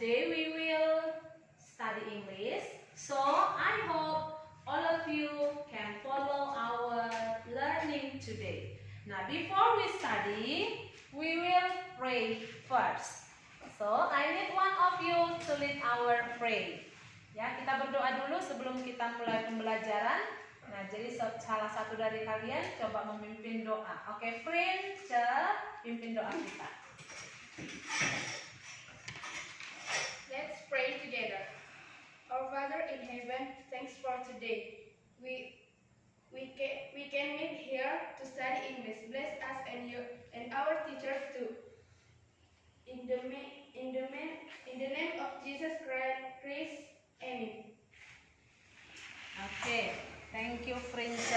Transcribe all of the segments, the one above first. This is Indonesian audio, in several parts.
today we will study English. So I hope all of you can follow our learning today. Now before we study, we will pray first. So I need one of you to lead our pray. Ya, kita berdoa dulu sebelum kita mulai pembelajaran. Nah, jadi salah satu dari kalian coba memimpin doa. Oke, friend, pimpin doa kita. Let's pray together. Our Father in heaven, thanks for today. We can meet here to study English. Bless us and you and our teachers too. In the name of Jesus Christ, Amen. Oke, thank you Frince.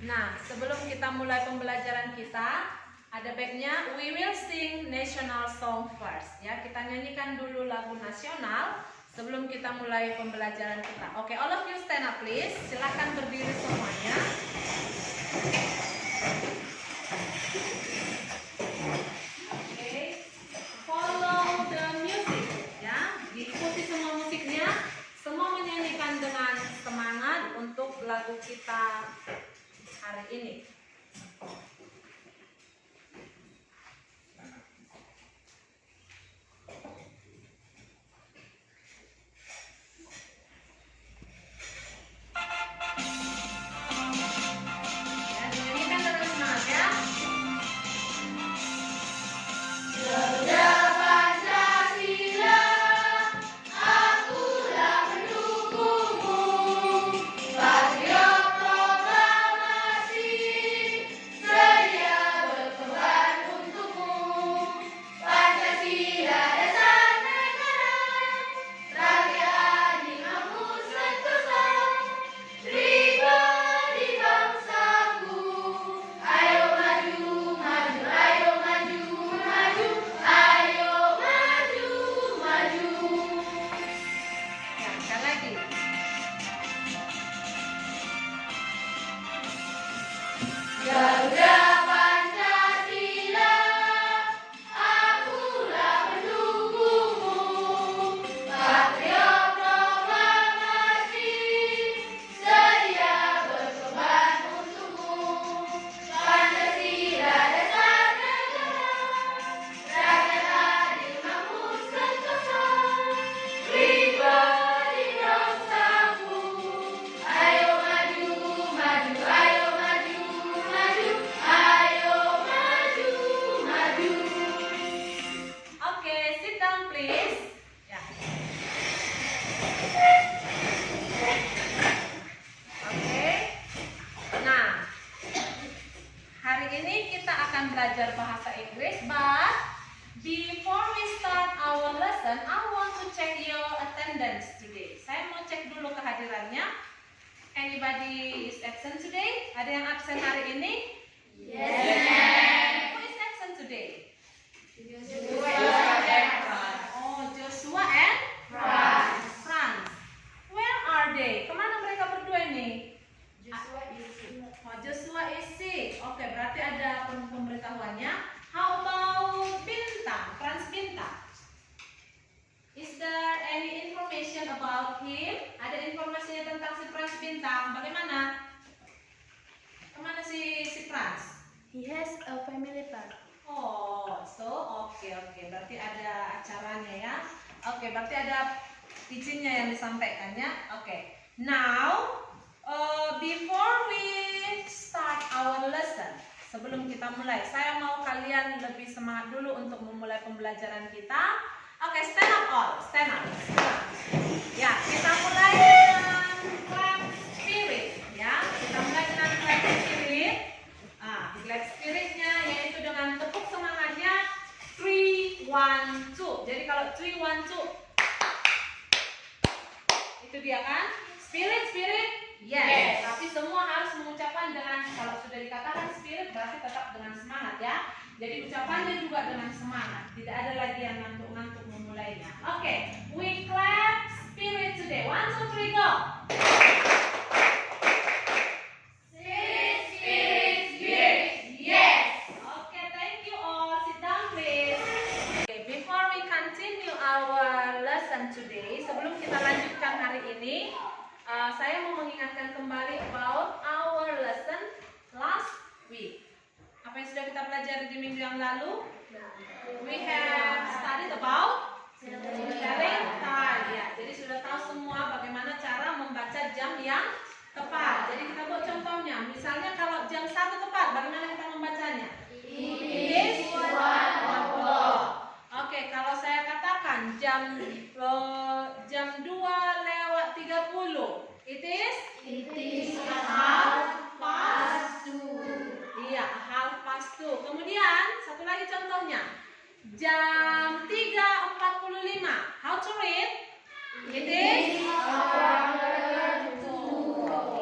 Nah, sebelum kita mulai pembelajaran kita, ada baiknya we will sing national song first. Ya, kita nyanyikan dulu lagu nasional sebelum kita mulai pembelajaran kita. Oke, all of you stand up please. Silakan berdiri semuanya. Oke, follow the music. Ya, diikuti semua musiknya. Semua menyanyikan dengan semangat untuk lagu kita hari ini. Belajar bahasa Inggris, but before we start our lesson, I want to check your attendance today. Saya mau cek dulu kehadirannya. Anybody is absent today? Ada yang absen hari ini? Yes. Who is absent today? Joshua and Franz. Oh, Joshua and Franz. Where are they? Kemana mereka berdua ini? Joshua is sick. Oke, berarti ada pemberitahuannya. How about Bintang? Franz Bintang. Is there any information about him? Ada informasinya tentang si Franz Bintang. Bagaimana? Kemana si Franz? He has a family party. Oh, so oke. Berarti ada acaranya ya. Oke, berarti ada izinnya yang disampaikan ya. Oke. Now, before we start our lesson, sebelum kita mulai, saya mau kalian lebih semangat dulu untuk memulai pembelajaran kita. Oke, stand up all, stand up. Ya, kita mulai dengan clap spirit. Ya, kita mulai dengan clap spirit. Clap spiritnya yaitu dengan tepuk semangatnya 3, 1, 2. Jadi kalau 3, 1, 2, itu dia kan? Spirit. Yes. Tapi semua harus mengucapkan dengan, kalau sudah dikatakan spirit berarti tetap dengan semangat ya. Jadi ucapannya juga dengan semangat. Tidak ada lagi yang ngantuk-ngantuk memulainya. Oke, we clap spirit today. 1, 2, 3, go. Spirit. Yes. Okay, thank you all. Sit down please. Okay, before we continue our kita pelajari di minggu yang lalu? We have studied about telling time. Ya, jadi sudah tahu semua bagaimana cara membaca jam yang tepat. Jadi kita buat contohnya. Misalnya kalau jam 1 tepat, bagaimana kita membacanya? It is 1 o'clock. Oke, kalau saya katakan jam 2:30, it is 2:30. Iya, 2:30. Kemudian satu lagi contohnya. Jam 3:45. How to read? It is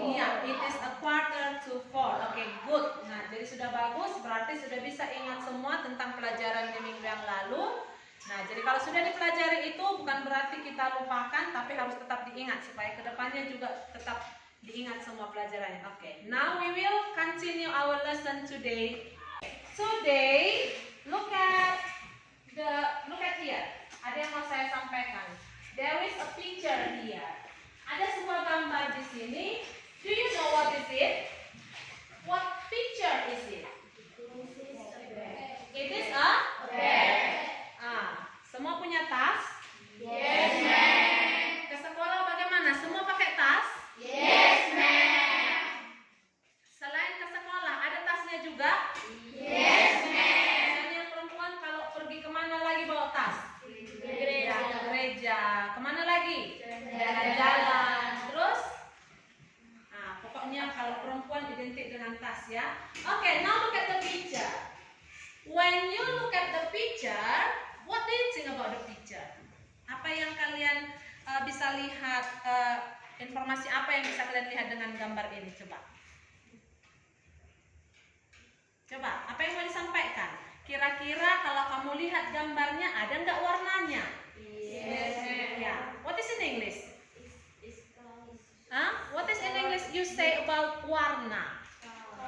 iya, it is 3:45. Oke, good. Nah, jadi sudah bagus, berarti sudah bisa ingat semua tentang pelajaran di minggu yang lalu. Nah, jadi kalau sudah dipelajari itu bukan berarti kita lupakan, tapi harus tetap diingat supaya kedepannya juga tetap diingat semua pelajarannya. Oke, now we will continue our lesson today. Today, look at here. Ada yang mau saya sampaikan. There is a picture here. Ada sebuah gambar di sini. Do you know what is it? What picture is it? It is a bag. Semua punya tas? Yes, ma'am. Ke sekolah bagaimana? Semua pakai tas? Yes, ma'am. Selain ke sekolah, ada tasnya juga? Yes, ma'am. Misalnya perempuan kalau pergi kemana lagi bawa tas? Ya, ke gereja. Kemana lagi? Jalan-jalan. Terus? Nah, pokoknya kalau perempuan identik dengan tas ya. Okay, now look at the picture. When you look at the picture, what do you think about the picture? Apa yang kalian bisa lihat, informasi apa yang bisa kalian lihat dengan gambar ini? Coba, apa yang mau disampaikan? Kira-kira kalau kamu lihat gambarnya, ada nggak warnanya? Yes. Yeah. What is in English? What is in English you say about warna?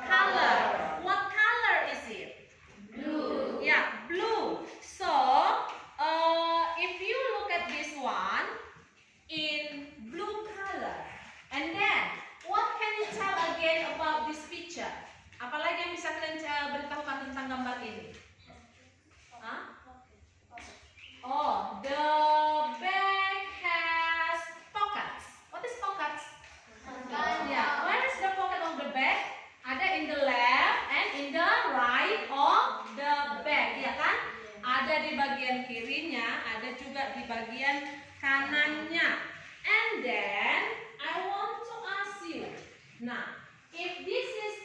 Color. What color is it? Blue. Yeah, blue. So, if you look at this one in blue color, and then what can you tell again about this picture? Apalagi yang bisa kalian beritahukan tentang gambar ini? Oh, the bag has pockets. What is pockets? Yeah, where is the pocket of the bag? Ada in the left and in the right of the bag, ya kan? Ada di bagian kirinya, ada juga di bagian kanannya. And then I want to ask you. Nah, if this is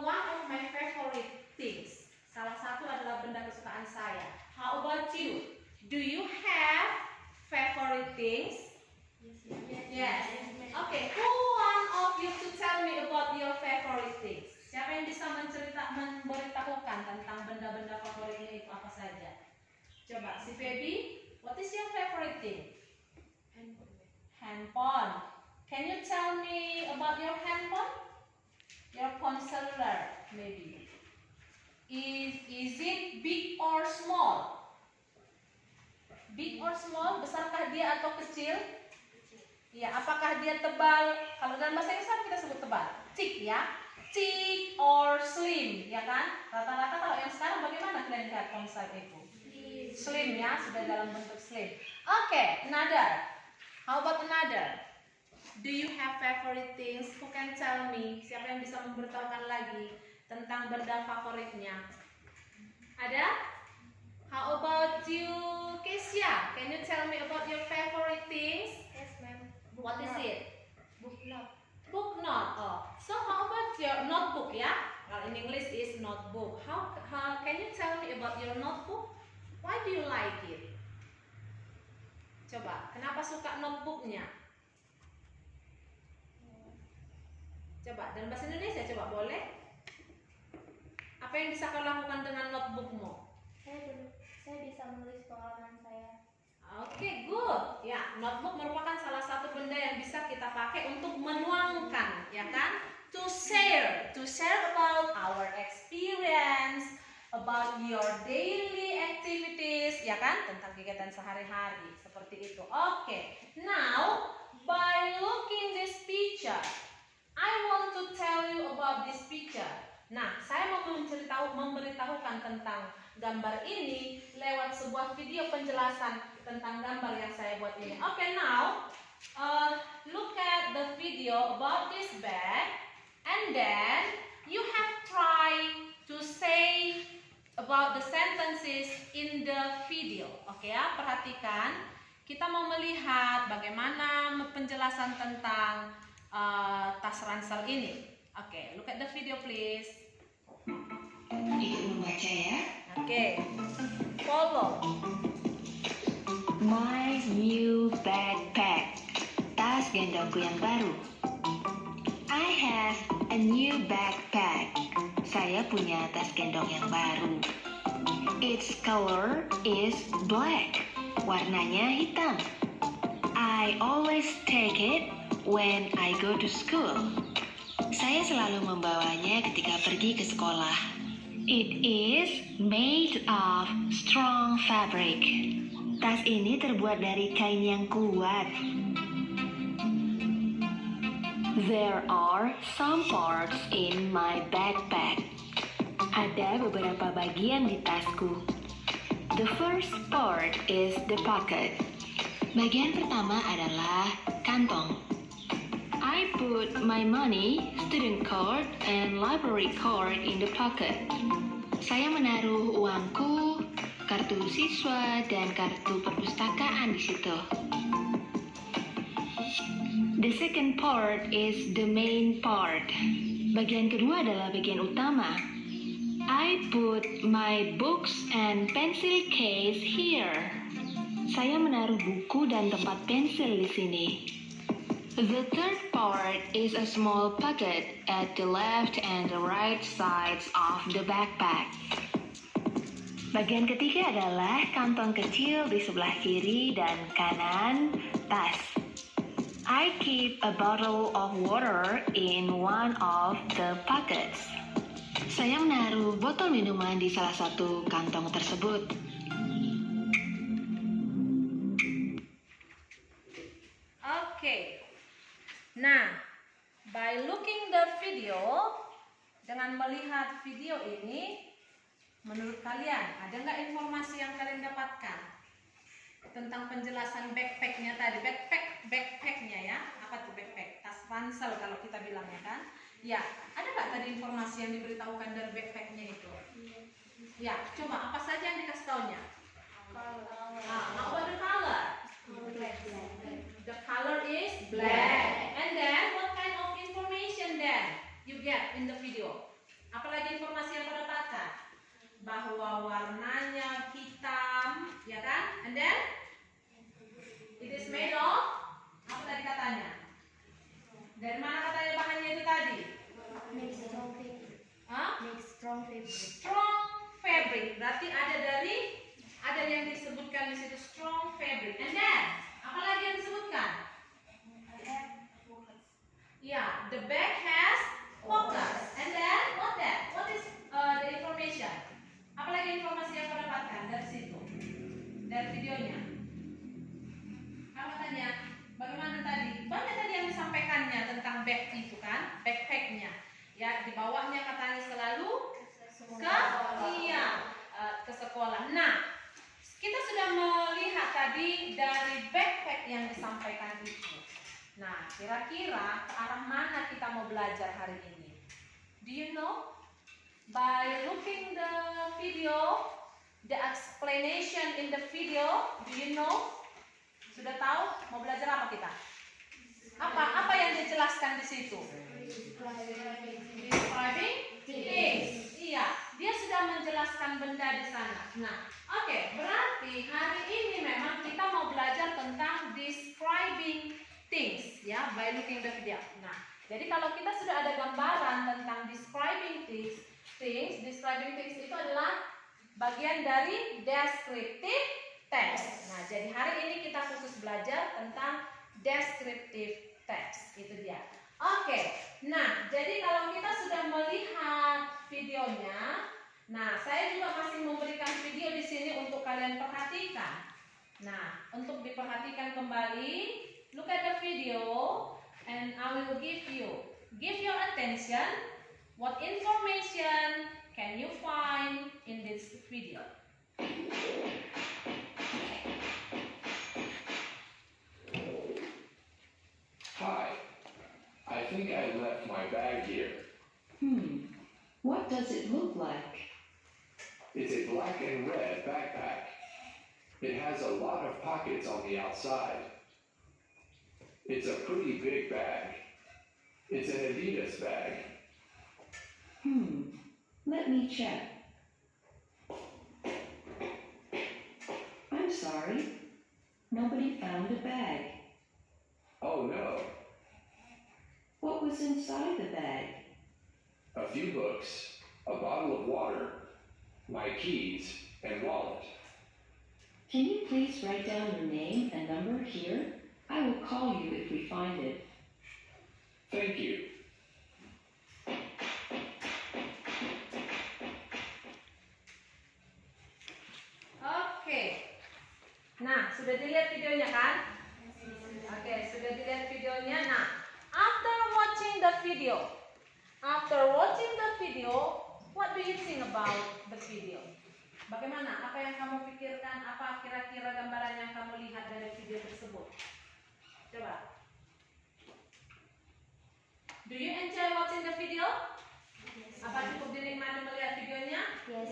one of my favorite things, salah satu adalah benda kesukaan saya. How about you? Do you have favorite things? Yes. Okay, who one of you to tell me about your favorite things? Siapa yang bisa memberitahukan tentang benda-benda favoritnya itu apa saja? Coba, si Feby, what is your favorite thing? Handphone. Can you tell me about your handphone? Your phone cellular, maybe. Is it big or small? Big or small? Besarkah dia atau kecil? Ya, apakah dia tebal? Kalau dalam bahasa Inggris kita sebut tebal. Thick ya. Thick or slim, ya kan? Rata-rata kalau yang sekarang bagaimana kalian lihat ponsel itu? Slim ya, sudah dalam bentuk slim. Okay, another. How about another? Do you have favorite things? Who can tell me? Siapa yang bisa memberitahukan lagi tentang benda favoritnya? Ada? How about you, Kesia? Can you tell me about your favorite things? Yes, ma'am. What is it? Book note. Book note. Oh, so how about your notebook? Yeah, well, in English is notebook. How can you tell me about your notebook? Why do you like it? Coba, kenapa suka notebooknya? Coba, dalam bahasa Indonesia coba boleh? Apa yang bisa kau lakukan dengan notebookmu? Saya bisa menulis pengalaman saya. Oke, good. Ya, notebook merupakan salah satu benda yang bisa kita pakai untuk menuangkan, ya kan? To share about our experience, about your daily activities, ya kan? Tentang kegiatan sehari-hari, seperti itu. Oke, now by looking this picture, I want to tell you about this picture. Nah, saya mau memberitahukan tentang gambar ini lewat sebuah video penjelasan tentang gambar yang saya buat ini. Okay, now look at the video about this bag, and then you have try to say about the sentences in the video. Oke ya, perhatikan. Kita mau melihat bagaimana penjelasan tentang tas ransel ini. Oke, look at the video please. Ikut membaca ya. Oke, follow. My new backpack. Tas gendongku yang baru. I have a new backpack. Saya punya tas gendong yang baru. Its color is black. Warnanya hitam. I always take it when I go to school. Saya selalu membawanya ketika pergi ke sekolah. It is made of strong fabric. Tas ini terbuat dari kain yang kuat. There are some parts in my backpack. Ada beberapa bagian di tasku. The first part is the pocket. Bagian pertama adalah kantong. I put my money, student card, and library card in the pocket. Saya menaruh uangku, kartu siswa, dan kartu perpustakaan di situ. The second part is the main part. Bagian kedua adalah bagian utama. I put my books and pencil case here. Saya menaruh buku dan tempat pensil di sini. The third part is a small pocket at the left and the right sides of the backpack. Bagian ketiga adalah kantong kecil di sebelah kiri dan kanan tas. I keep a bottle of water in one of the pockets. Saya menaruh botol minuman di salah satu kantong tersebut. Oke. Nah, by looking the video, dengan melihat video ini, menurut kalian ada nggak informasi yang kalian dapatkan tentang penjelasan backpacknya tadi? Backpacknya ya, apa tuh backpack? Tas ransel kalau kita bilangnya kan? Ya, ada nggak tadi informasi yang diberitahukan dari backpacknya itu? Ya, coba apa saja yang dikasih taunya? What the color? The color is black. And then what kind of information then you get in the video? Apalagi informasi yang kau dapatkan? Bahwa warnanya hitam, ya kan? And then it is made of apa tadi katanya? Dari mana katanya bahannya itu tadi? Make strong fabric. Hah? Make strong fabric. Strong fabric. Berarti ada yang disebutkan di situ strong fabric. And then apalagi yang disebutkan? Yeah, the bag has pockets. And then what that? What is the information? Apalagi informasi yang kau dapatkan dari situ? Dari videonya? Apa tanya? Bagaimana tadi? Banyak tadi yang disampaikannya tentang bag itu kan? Backpacknya. Ya, di bawahnya katanya selalu ke sekolah. Nah, kita sudah melihat tadi dari backpack yang disampaikan itu. Nah, kira-kira ke arah mana kita mau belajar hari ini? Do you know? By looking the video, the explanation in the video, do you know? Sudah tahu mau belajar apa kita? Apa yang dijelaskan di situ? Describing things. Iya, dia sudah menjelaskan benda di sana. Nah, oke, berarti hari ini memang kita mau belajar tentang describing things, ya, by looking the video. Nah, jadi kalau kita sudah ada gambaran tentang describing things itu adalah bagian dari descriptive text. Nah, jadi hari ini kita khusus belajar tentang descriptive text. Itu dia. Oke. Nah, jadi kalau kita sudah melihat videonya, nah, saya juga masih memberikan video di sini untuk kalian perhatikan. Nah, untuk diperhatikan kembali, look at the video and I will give your attention what information video. Hi. I think I left my bag here. What does it look like? It's a black and red backpack. It has a lot of pockets on the outside. It's a pretty big bag. It's an Adidas bag. Let me check. I'm sorry. Nobody found a bag. Oh no, What was inside the bag? a few books, a bottle of water, my keys, and wallet. Can you please write down your name and number here? I will call you if we find it. Thank you. Oke. Nah, sudah dilihat videonya kan? Oke, sudah dilihat videonya. Nah, after watching the video, what do you think about the video? Bagaimana? Apa yang kamu pikirkan? Apa kira-kira gambaran yang kamu lihat dari video tersebut? Coba. Do you enjoy watching the video? Apa cukup dinikmati melihat videonya? Yes,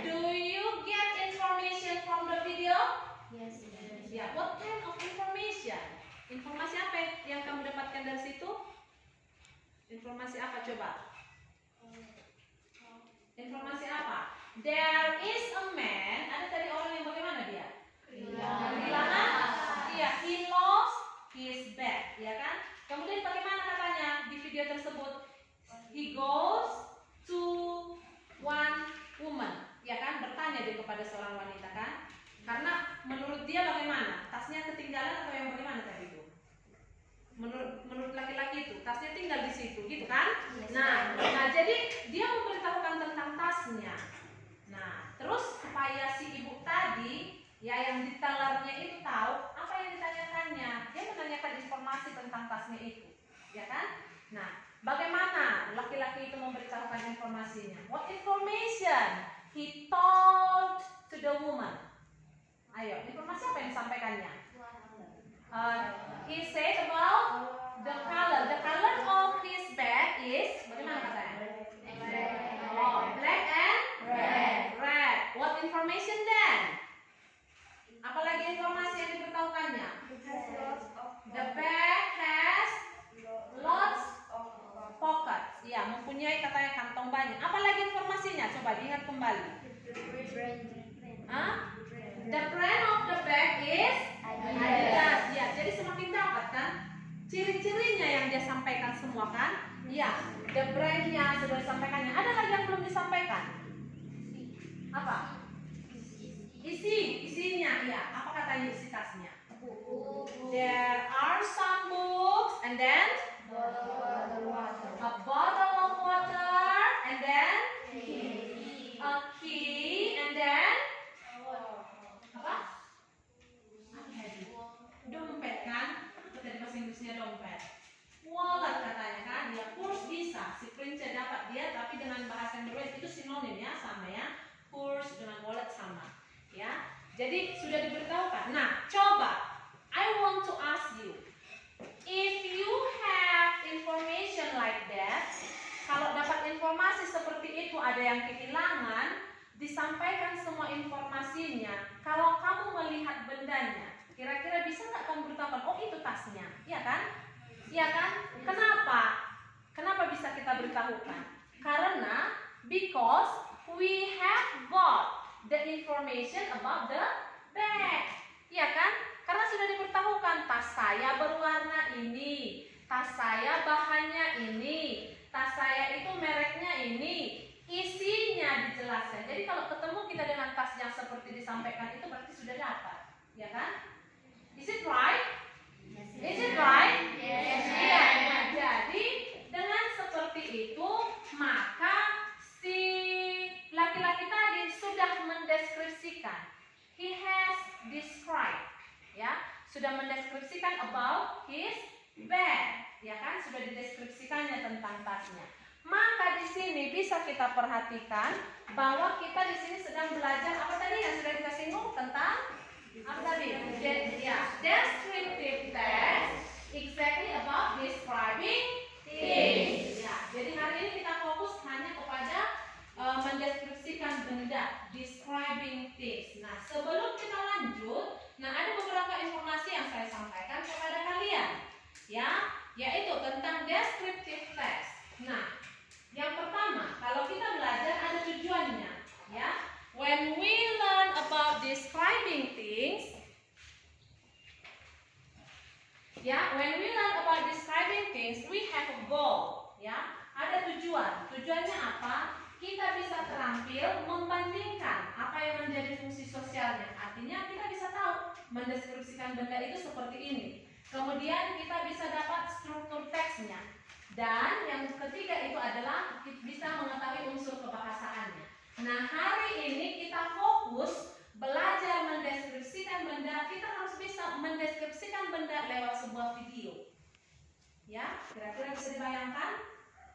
Do you get information from the video? Yes, Ya, what kind of information? Informasi apa yang kamu dapatkan dari situ? Informasi apa coba? Informasi apa? There is a man. Ada tadi orang yang bagaimana dia? Kehilangan? Iya, he lost his bag, ya kan? Kemudian bagaimana katanya di video tersebut? He goes to one woman, ya kan? Bertanya dia kepada seorang wanita kan? Karena menurut dia bagaimana? Tasnya ketinggalan atau yang bagaimana tadi itu? Menurut laki-laki itu tasnya tinggal di situ, gitu kan? Nah, jadi dia memberitahukan tentang tasnya. Nah, terus supaya si ibu tadi, ya yang ditelernya itu tahu apa yang ditanyakannya, dia menanyakan informasi tentang tasnya itu, ya kan? Nah, bagaimana laki-laki itu memberitahukan informasinya? What information he told to the woman? Ayo, informasi apa yang disampaikannya? He said about the color. The color of his bag is bagaimana katanya? Oh, black and red. What information then? Apalagi informasi yang diberitahukannya? The bag has lots of pockets. Ya, mempunyai katanya kantong banyak. Apalagi informasinya? Coba diingat kembali. The brand of the bag is Adidas. Ya, jadi semakin dapat kan ciri-cirinya yang dia sampaikan semua kan? Ya, the brandnya sudah disampaikannya. Ada lagi yang belum disampaikan? Apa? Isinya, ya. Apa katanya isi tasnya? There are some books and then a bottle of water and then a key and then apa? Dompet kan? Itu tadi bahasa Inggrisnya dompet. Wallet katanya kan? Ya, purse bisa. Si Prince dapat dia, tapi dengan bahasa yang berbeda itu sinonim ya, sama ya. Purse dengan wallet sama. Ya. Jadi sudah diberitahukan. Nah, coba I want to ask you, if you have information like that, kalau dapat informasi seperti itu ada yang kehilangan, disampaikan semua informasinya. Kalau kamu melihat bendanya, kira-kira bisa nggak kamu beritahukan? Oh, itu tasnya, ya kan? Ya kan? Kenapa? Kenapa bisa kita beritahukan? Karena because we have got the information about the bag, ya kan? Karena sudah diberitahukan tas saya berwarna ini, tas saya bahannya ini, tas saya itu mereknya ini, isinya dijelaskan. Jadi kalau ketemu kita dengan tas yang seperti disampaikan itu berarti sudah dapat, ya kan? Is it right? Is it right? Yes. Iya. Nah, jadi dengan seperti itu maka si laki-laki tadi sudah mendeskripsikan. He has described, ya, sudah mendeskripsikan about his bag, ya kan, sudah dideskripsikannya tentang tasnya. Maka di sini bisa bisa kita perhatikan bahwa kita di sini sedang belajar apa tadi yang sudah kita singgung tentang apa tadi? Descriptive text, exactly about describing things. Ya, jadi hari ini kita fokus hanya kepada mendeskripsikan benda, describing things. Nah, sebelum kita lanjut, ada beberapa informasi yang saya sampaikan kepada kalian, ya, yaitu tentang descriptive text. Nah, yang pertama, kalau kita belajar ada tujuannya, ya. When we learn about describing things, we have a goal, ya. Ada tujuan. Tujuannya apa? Kita bisa terampil membandingkan apa yang menjadi fungsi sosialnya. Artinya kita bisa tahu mendeskripsikan benda itu seperti ini. Kemudian kita bisa dapat struktur teksnya. Dan yang ketiga itu adalah kita bisa mengetahui unsur kebahasaannya. Nah, hari ini kita fokus belajar mendeskripsikan benda. Kita harus bisa mendeskripsikan benda lewat sebuah video. Ya, kira-kira bisa dibayangkan?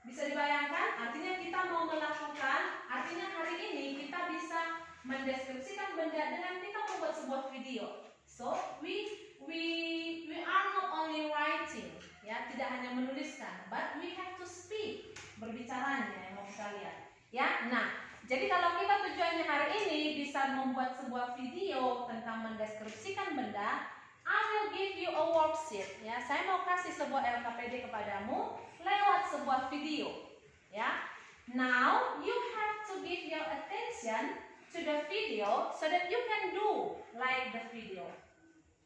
Bisa dibayangkan? Artinya kita mau melakukan, artinya hari ini kita bisa mendeskripsikan benda dengan kita membuat sebuah video. So, we are not only writing, ya, tidak hanya menuliskan, but we have to speak, berbicaranya yang mau kita lihat. Ya, nah, jadi kalau kita tujuannya hari ini bisa membuat sebuah video tentang mendeskripsikan benda, I will give you a worksheet. Ya, saya mau kasih sebuah LKPD kepadamu lewat sebuah video. Ya, now you have to give your attention to the video so that you can do like the video.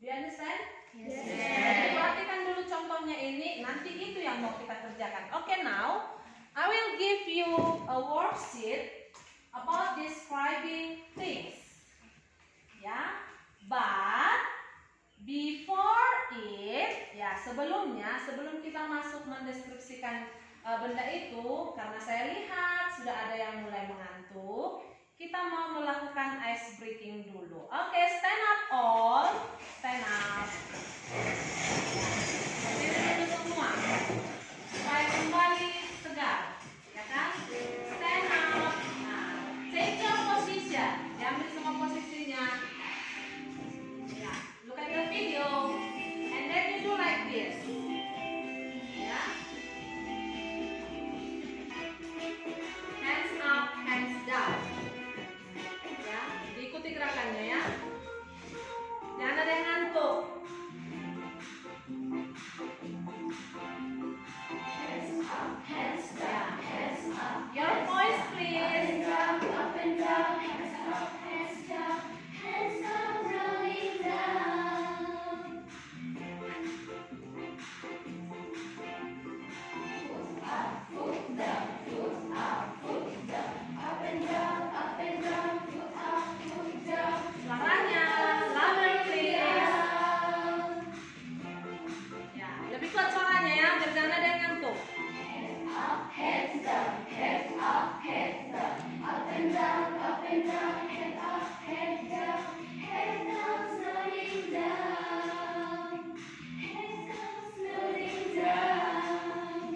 Do you understand? Yes. Jadi perhatikan dulu contohnya ini, nanti itu yang mau kita kerjakan. Okay, now I will give you a worksheet about describing things. Ya, but before it, ya sebelum kita masuk mendeskripsikan benda itu, karena saya lihat sudah ada yang mulai mengantuk, kita mau melakukan ice breaking dulu. Oke, stand up all, stand up. Berdiri dulu semua, supaya kembali segar, ya kan? Stand up. Nah, take your position, diambil semua posisinya. Ya, look at the video, and then you do like this. Ya. Hands up, hands down. Ya, diikuti gerakannya ya. Jangan ada yang ngantuk. Hands up, hands down, hands up. Your voice please. Up and down, hands up, hands down, hands up, rolling down. Foot up, foot down, foot up, foot down, up and down, foot up, foot down. Suaranya louder please. Ya, lebih kuat suaranya ya, biar jangan ada yang ngantuk. Hands up, hands down, hands up, hands down, up and down, hands up, hands down, hands down, slowing down, hands down, slowing down,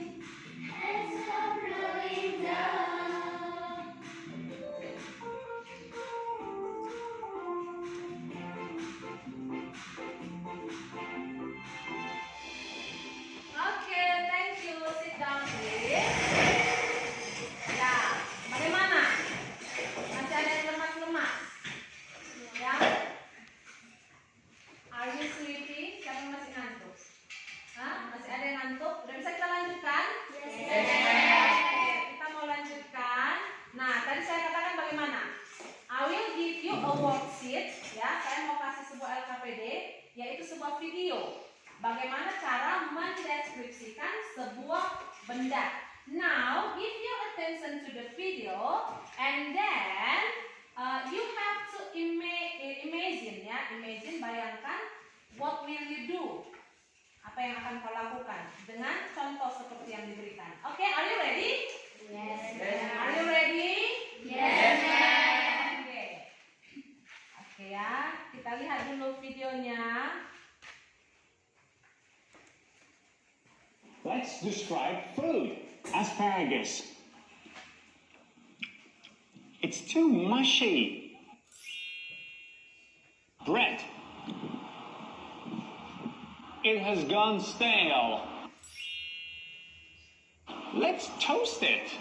hands up, rolling down. Oke, thank you. Sit down please. Ya, bagaimana? Masih ada yang lemas-lemas? Ya. Are you sleepy? Siapa yang masih ngantuk? Hah? Masih ada yang ngantuk? Udah bisa kita lanjutkan? Yes. Oke, kita mau lanjutkan. Nah, tadi saya katakan bagaimana? I will give you a worksheet. Ya, saya mau kasih sebuah LKPD, yaitu sebuah video. Bagaimana cara mendeskripsikan sebuah benda. Now, give your attention to the video, and then you have to imagine, ya, imagine, bayangkan, what will you do? Apa yang akan kau lakukan dengan contoh seperti yang diberikan. Oke, are you ready? Yes. Are you ready? Yes. Oke ya, kita lihat dulu videonya. Let's describe food. Asparagus. It's too mushy. Bread. It has gone stale. Let's toast it.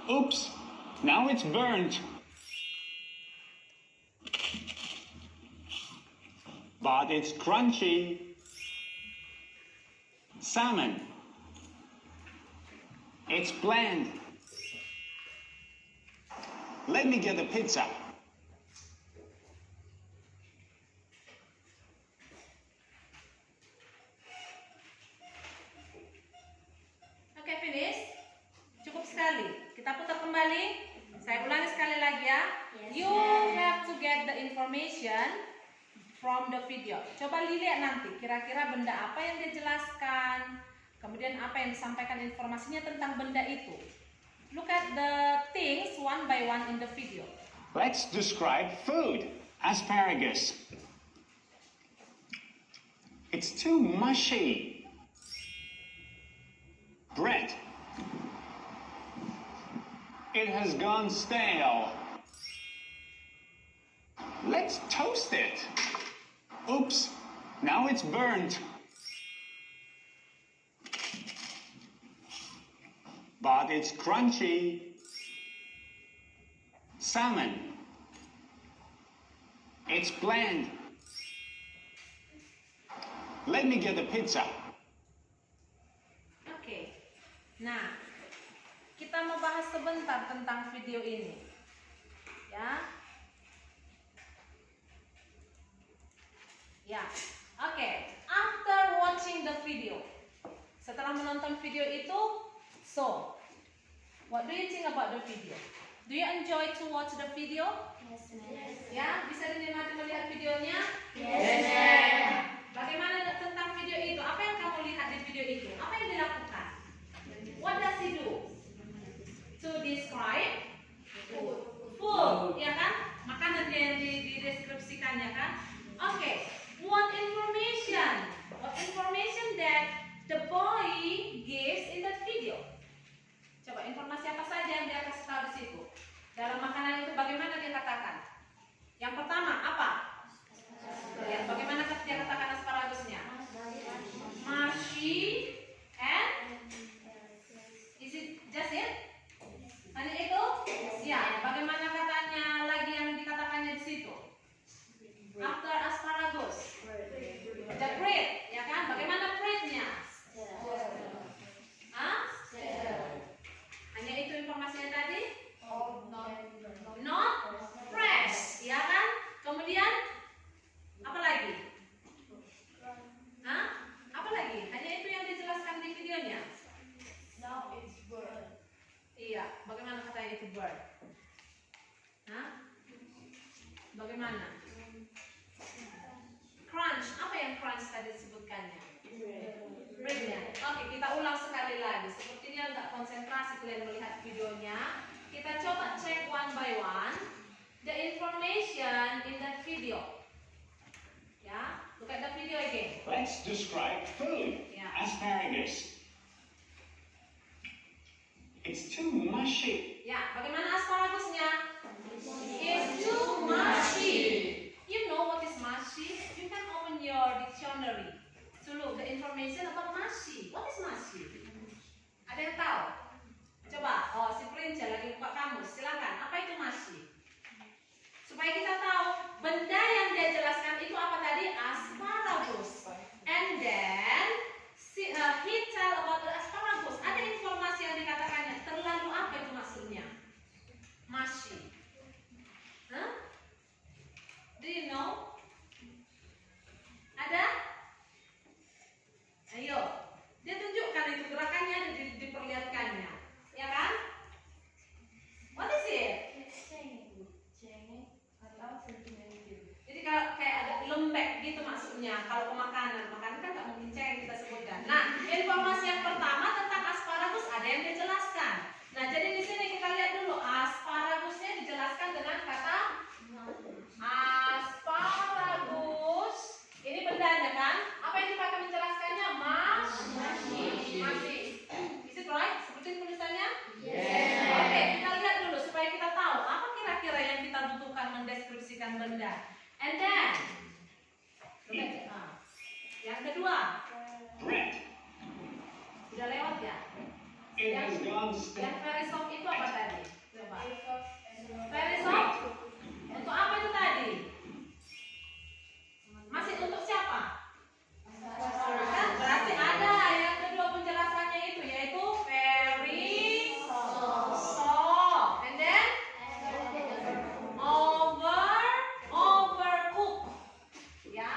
Oops, now it's burnt. But it's crunchy. Salmon. It's bland. Let me get a pizza. Oke, finish. Cukup sekali. Kita putar kembali. Saya ulangi sekali lagi ya. You have to get the information from the video. Coba lihat nanti kira-kira benda apa yang dia jelaskan, kemudian apa yang disampaikan informasinya tentang benda itu. Look at the things one by one in the video. Let's describe food. Asparagus. It's too mushy. Bread. It has gone stale. Let's toast it. Oops, now it's burnt. But it's crunchy. Salmon. It's bland. Let me get a pizza. Oke. Nah, kita mau bahas sebentar tentang video ini. Ya. Ya. Oke. After watching the video. Setelah menonton video itu, so, what do you think about the video? Do you enjoy to watch the video? Yes. Ya, bisa dinikmati melihat videonya? Yes. Bagaimana tentang video itu? Apa yang kamu lihat di video itu? Apa yang dilakukan? What does he do? To describe food, ya kan? Makanan yang dideskripsikannya kan? Oke. What information? What information that the boy gives in that video? Coba informasi apa saja yang dia kasih tahu di situ? Dalam makanan itu bagaimana dia katakan? Yang pertama apa? Lihat bagaimana dia katakan asparagusnya? Mushy and is it just it? Hanya itu? Ya. Bagaimana katanya lagi yang dikatakannya di situ? After asparagus, the bread, ya kan? Bagaimana breadnya? Hah? Hanya itu informasinya tadi? Not fresh, ya kan? Kemudian apa lagi? Hah? Apa lagi? Hanya itu yang dijelaskan di videonya. Now it's burnt. Iya, bagaimana katanya itu bird? Hah? Bagaimana? Crunch, apa yang crunch tadi disebutkannya? Breadnya. Oke, kita ulang sekali lagi. Sepertinya nggak konsentrasi kalian melihat videonya. Kita coba cek one by one the information in that video. Ya, look at the video again. Let's describe food. Yeah. Asparagus. It's too mushy. Ya, bagaimana asparagusnya? It's too mushy. You know what is mushy? You can open your dictionary to look the information about mushy. What is mushy? Ada yang tahu? Coba, oh si Prince lagi buka kamus. Silakan. Apa itu mushy? Supaya kita tahu benda yang dia jelaskan itu apa tadi? Asparagus. And then he tell about the asparagus. Ada informasi yang dikatakannya. Terlalu apa itu maksudnya? Mushy. Huh? Do you know? Ada? Ayo. Dia tunjukkan itu gerakannya dan diperlihatkannya. Ya kan? What is it? Jadi kalau kayak ada lembek gitu maksudnya. Kalau makanan kan nggak mungkin ceng kita sebutkan. Nah, informasi yang pertama tentang asparagus ada yang dijelaskan. Nah, jadi di sini kita lihat dulu asparagusnya dijelaskan dengan kata asparagus. Ini bendanya kan? Apa yang dipakai menjelaskannya? Masih. Is it right? Sebutin tulisannya? Yes. Oke, kita lihat dulu supaya kita tahu apa mendeskripsikan benda. And then, yang kedua, Bread. udah lewat ya. It has gone Yang stale. very soft itu apa tadi? Coba. Very soft. Untuk apa itu tadi? Masih untuk siapa? Kan berarti ada yang kedua penjelasannya itu yaitu very soft. And then overcook. Ya,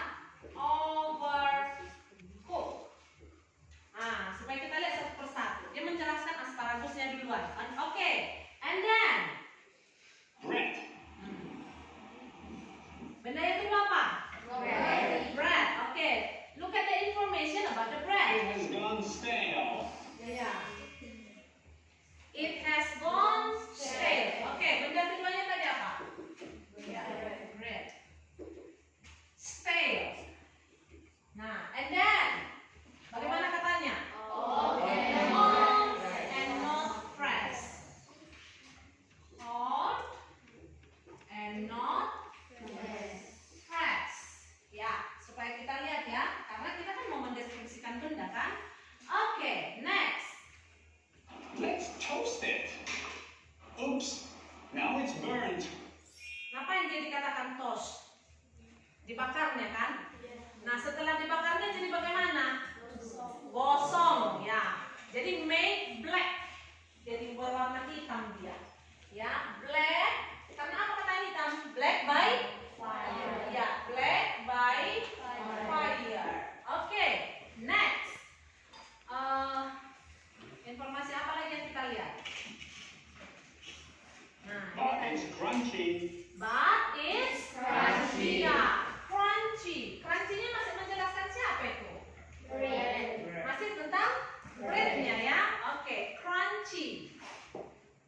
overcook. Nah, supaya kita lihat satu persatu. Dia menjelaskan asparagusnya duluan. Oke. And then Bread. benda yang kedua apa? Bread. Oke. Look at the information about the It bread. has gone stale. Yeah. It has gone stale. Oke, benda keduanya tadi apa? Bread. Stale. Nah, and then bagaimana katanya? Old and not fresh. Old and not fresh. Ya, supaya kita lihat ya, karena kita kan mau mendeskripsikan benda kan. Oke, next. Let's toast it. Oops. Now it's burned. Ngapain dia dikatakan toast? Dibakarnya kan? Nah, setelah dibakarnya jadi bagaimana? Gosong, ya. Jadi make black. Jadi berwarna hitam dia. Ya, black. Karena apa kata hitam? Black by fire. Ya, black by fire. Oke, next. Informasi apa lagi yang kita lihat? Nah, ini But tadi. it's crunchy. But it's crunchy. Ya, crunchy. Crunchy-nya masih menjelaskan siapa itu? Masih tentang breadnya ya. Oke, crunchy.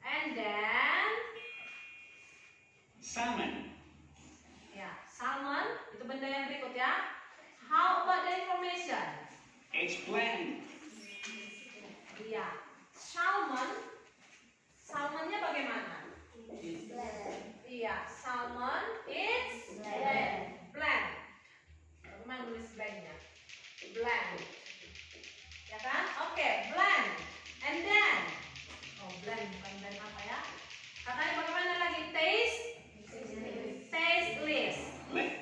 And then, Salmon. ya, salmon itu benda yang berikut ya. How about the information? It's bland. Iya, salmon. Salmonnya bagaimana? Iya, salmon is bland. Bagaimana nulis blandnya? Bland. Ya kan? Oke, bland. And then, bland bukan bland apa ya? Katanya bagaimana lagi? Tasteless.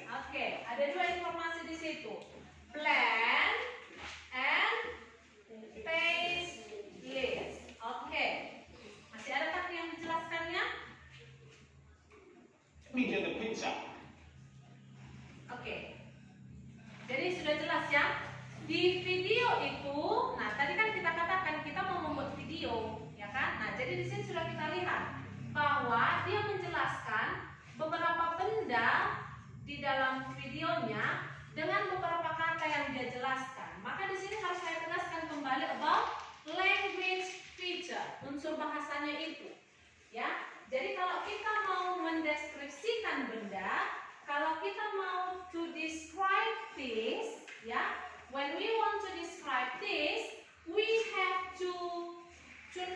Oke, ada dua informasi di situ. Bland and tasteless. Oke. Masih ada tak yang menjelaskannya? Let me get the pizza. Oke. Jadi sudah jelas ya. Di video itu, nah tadi kan kita katakan kita mau membuat video, ya kan? Nah, jadi di sini sudah kita lihat bahwa dia menjelaskan beberapa benda di dalam videonya dengan beberapa kata yang dia jelaskan. Maka di sini harus saya tegaskan kembali about language feature, unsur bahasanya itu. Ya. Jadi kalau kita mau mendeskripsikan benda, kalau kita mau to describe things, ya, when we want to describe this, we have to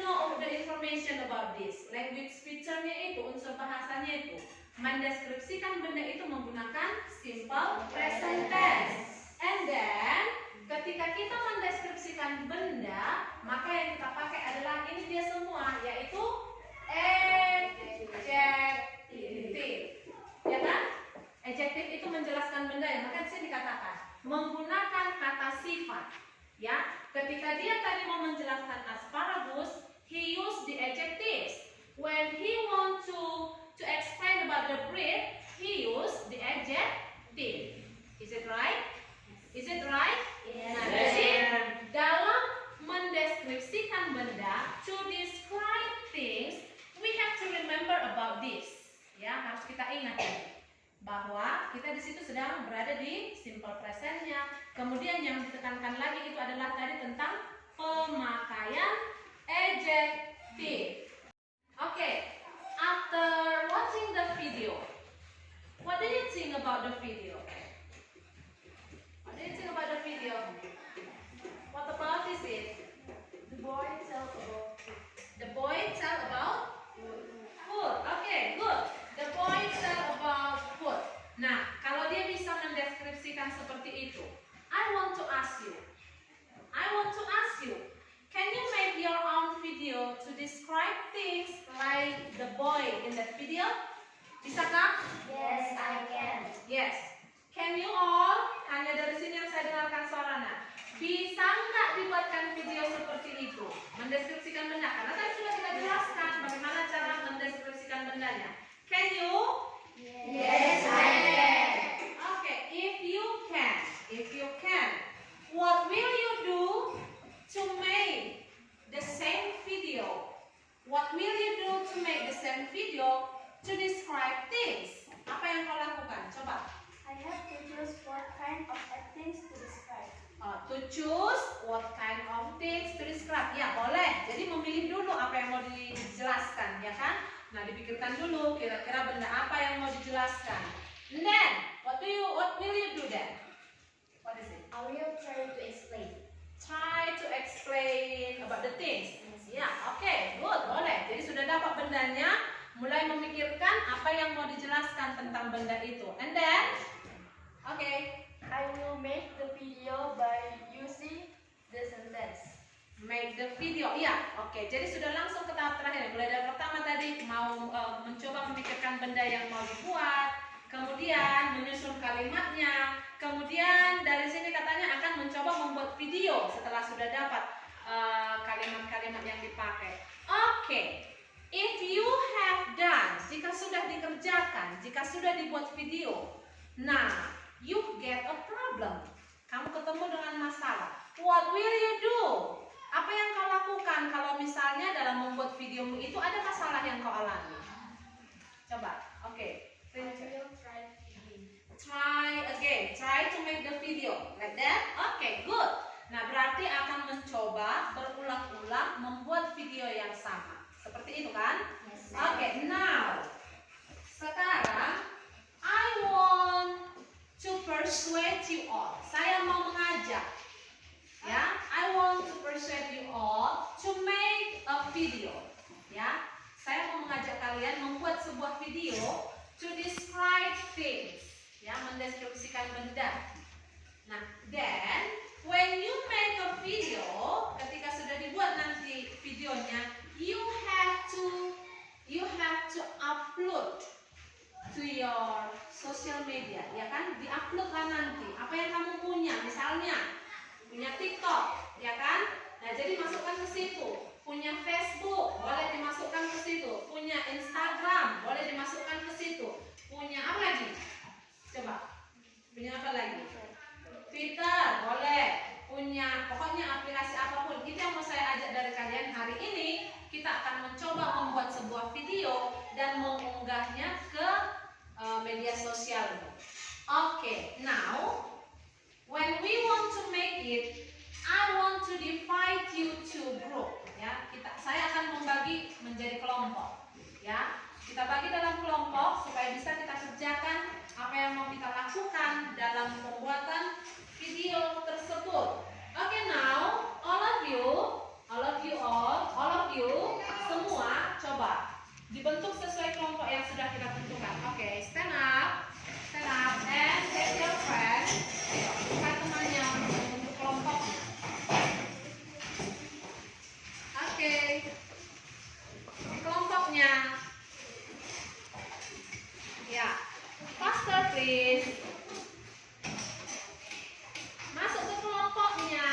know the information about this. Language feature-nya itu, unsur bahasanya itu, mendeskripsikan benda itu menggunakan simple present tense. And then, ketika kita mendeskripsikan benda, maka yang kita pakai adalah ini dia semua, yaitu adjective. Ya kan? Adjective itu menjelaskan benda ya, maka di sini dikatakan menggunakan kata sifat. Ya, ketika dia tadi mau menjelaskan asparagus, he used the adjectives. When he want to explain about the bread, he used the adjective. Is it right? Is it right? Yes. Nah, jadi dalam mendeskripsikan benda, to describe things, we have to remember about this. Ya, harus kita ingat ini. Bahwa kita di situ sedang berada di simple presentnya. Kemudian yang ditekankan lagi itu adalah tadi tentang pemakaian adjective. Oke, after watching the video, what do you think about the video? What do you think about the video? What about is it? The boy tell about The boy tell about food. Okay, good. The boy tell about food. that video? Bisakah? Yes, I can. Yes. Can you all? Hanya dari sini yang saya dengarkan suaranya. Bisa nggak dibuatkan video seperti itu? Mendeskripsikan benda. Karena tadi sudah kita jelaskan bagaimana cara mendeskripsikan bendanya. Can you? Yes, I can. Okay, if you can, what will you do to make the same video? What will you do to make the same video to describe things? Apa yang kau lakukan? Coba. I have to choose what kind of things to describe. To choose what kind of things to describe. Ya, boleh. Jadi memilih dulu apa yang mau dijelaskan, ya kan? Nah, dipikirkan dulu kira-kira benda apa yang mau dijelaskan. And then, what will you do then? What is it? I will try to explain. Try to explain about the things. Ya, oke, good, boleh. Jadi sudah dapat bendanya, mulai memikirkan apa yang mau dijelaskan tentang benda itu. And then, okay, I will make the video by using the sentence. make the video. Ya, oke. Jadi sudah langsung ke tahap terakhir. Mulai dari pertama tadi mau mencoba memikirkan benda yang mau dibuat, kemudian menyusun kalimatnya, kemudian dari sini katanya akan mencoba membuat video setelah sudah dapat kalimat-kalimat yang dipakai. Oke. If you have done, jika sudah dikerjakan, jika sudah dibuat video, nah, you get a problem. Kamu ketemu dengan masalah. What will you do? Apa yang kau lakukan kalau misalnya dalam membuat videomu itu ada masalah yang kau alami? Coba, oke. I will try again. Try again. Try to make the video like that. Okay, good. Nah, berarti akan mencoba berulang-ulang membuat video yang sama. Seperti itu kan? Yes. Okay, now sekarang I want to persuade you all. Saya mau mengajak, ya. I want to persuade you all to make a video, ya. Saya mau mengajak kalian membuat sebuah video to describe things, ya, mendeskripsikan benda. Nah, then when you make a video, ketika sudah dibuat nanti videonya, you have to upload to your social media, ya kan? Diupload lah nanti apa yang kamu punya, misalnya punya TikTok, ya kan? Nah, jadi masukkan ke situ. Punya Facebook, boleh dimasukkan ke situ. Punya Instagram, boleh dimasukkan ke situ. Punya apa lagi? Coba. Punya apa lagi? Twitter, boleh. Punya, pokoknya aplikasi apapun. Itu yang mau saya ajak dari kalian hari ini. Kita akan mencoba membuat sebuah video dan mengunggahnya ke media sosial. Okay, now when we want to make it, I want to divide you to group. Ya, saya akan membagi menjadi kelompok. Ya, kita bagi dalam kelompok supaya bisa kita kerjakan apa yang mau kita lakukan dalam pembuatan video tersebut. Okay, now all of you semua coba dibentuk sesuai kelompok yang sudah kita tentukan. Okay, stand up and take your friend. Ayo, bukan temannya untuk membentuk kelompok. Okay, kelompoknya. Ya, faster please. Masuk ke kelompoknya.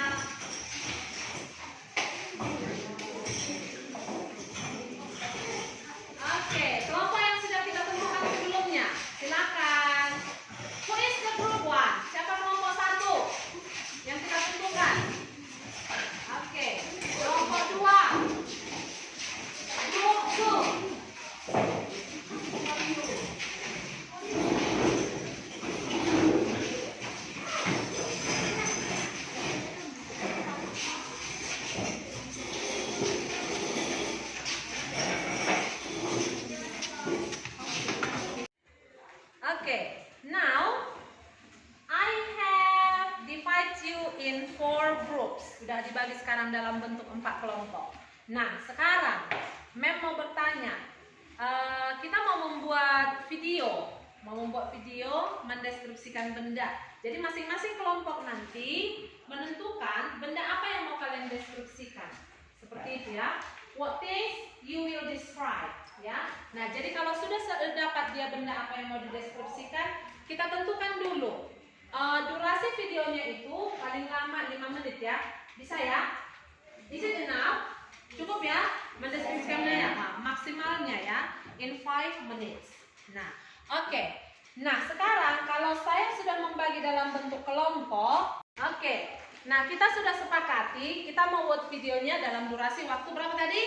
Oke, kelompok yang sudah kita tentukan sebelumnya. Silakan. Who is the group one? Siapa kelompok 1 yang kita tentukan? Oke, kelompok 2. Group 2. Okay, now I have divide you in 4 groups. Sudah dibagi sekarang dalam bentuk 4 kelompok. Nah, sekarang Mem mau bertanya, kita mau membuat video mendeskripsikan benda. Jadi masing-masing kelompok nanti menentukan benda apa yang mau kalian deskripsikan. Seperti itu ya. What things you will describe. ya. Nah, jadi kalau sudah dapat dia benda apa yang mau dideskripsikan, kita tentukan dulu. Durasi videonya itu paling lama 5 menit ya. Bisa ya? Is it enough? Cukup ya? Mendeskripsikannya ya, maksimalnya ya, in 5 minutes. Nah, oke. Nah, sekarang kalau saya sudah membagi dalam bentuk kelompok, oke. Nah, kita sudah sepakati, kita mau buat videonya dalam durasi waktu berapa tadi?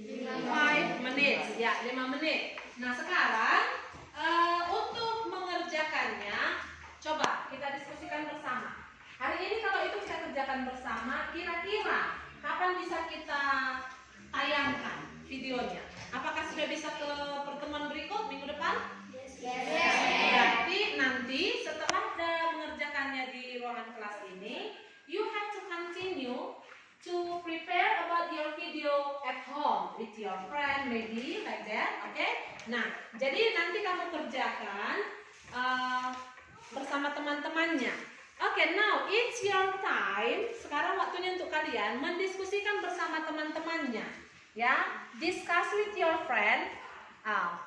5 menit, ya 5 menit. Nah, sekarang untuk mengerjakannya, coba kita diskusikan bersama. Hari ini kalau itu kita kerjakan bersama, kira-kira kapan bisa kita tayangkan videonya? Apakah sudah bisa ke pertemuan berikut minggu depan? Berarti nanti setelah mengerjakannya di ruangan kelas ini, you have to continue to prepare about your video at home with your friend, maybe like that, okay? Nah, jadi nanti kamu kerjakan bersama teman-temannya. Okay, now it's your time. Sekarang waktunya untuk kalian mendiskusikan bersama teman-temannya, ya. Discuss with your friend.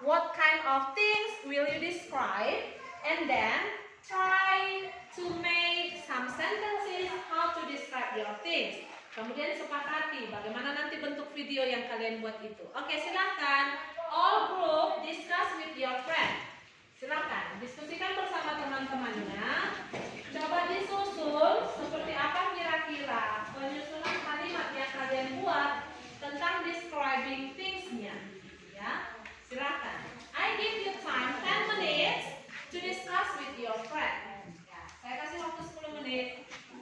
What kind of things will you describe, and then try to make some sentences how to describe your things. Kemudian sepakati bagaimana nanti bentuk video yang kalian buat itu. Oke, silakan all group discuss with your friend. Silakan diskusikan bersama teman-temannya. Coba disusun seperti apa kira-kira penyusunan kalimat yang kalian buat tentang describing things-nya, ya. Silakan. I give you time 10 minutes to discuss with your friend. Ya, saya kasih waktu 10 menit.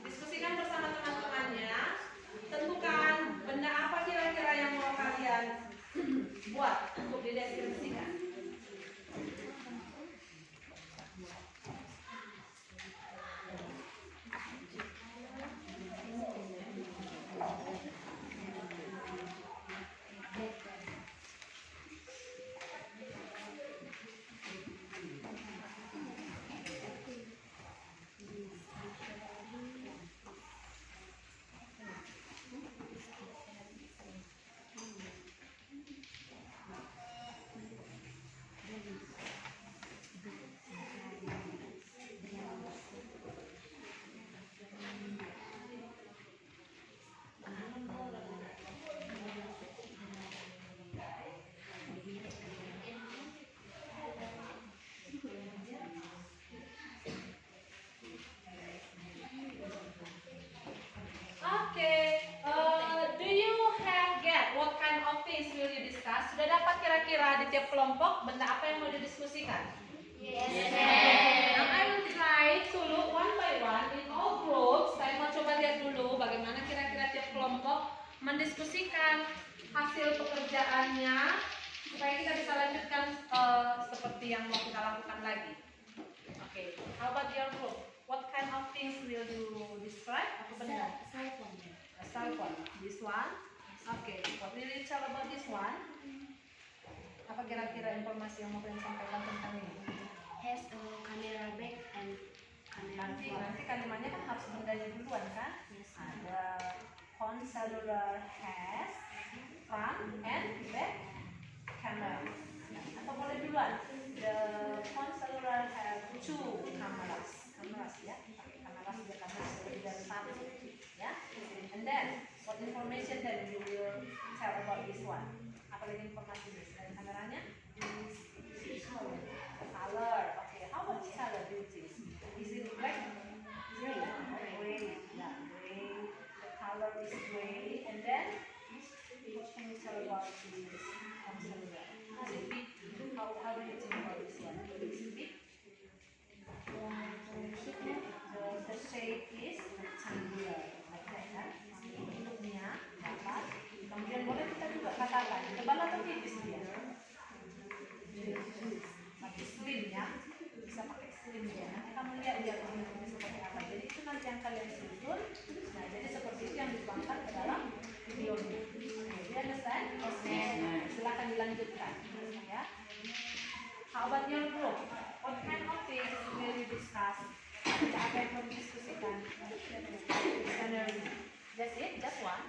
Diskusikan bersama teman-temannya. Tentukan benda apa kira-kira yang mau kalian buat untuk dideskripsikan. Sudah dapat kira-kira di tiap kelompok benda apa yang mau didiskusikan? Yes. Now I will try to look one by one in all groups. Saya mau coba lihat dulu bagaimana kira-kira tiap kelompok mendiskusikan hasil pekerjaannya supaya kita bisa lanjutkan seperti yang mau kita lakukan lagi. Okay. How about your group? What kind of things will you describe? Apa benda? A cell phone. This one. Okay. What will you tell about this one? Apa kira-kira informasi yang mau kalian sampaikan tentang ini? Has a camera back and Nanti kalimatnya kan harus bendanya duluan kan? Ada phone cellular has front and back camera. Atau boleh duluan? The phone cellular has two cameras ya. Kameras dia kamera lebih dari satu ya. And then what information that you will tell about this one? Apa lagi informasi selain kameranya? Color. Okay, how about color beauty? Is it black? Gray. Gray. Yeah, gray. The color is gray. And then what can you tell about this cellular? Is it big? How do you think about this one? Is it big? The shape is rectangular. Like that, kan? Bentuknya dapat. Kemudian boleh kita juga katakan tebal atau tipis dia? Pakai slim ya, bisa pakai slim ya. Nanti kamu lihat dia bentuknya seperti apa. Jadi itu nanti yang kalian susun. Nah, jadi seperti itu yang dituangkan ke dalam video ini. Oke, understand? Oke, silakan dilanjutkan ya. How about your group? What kind of things will you discuss? Apa yang mau didiskusikan? Just it, just one.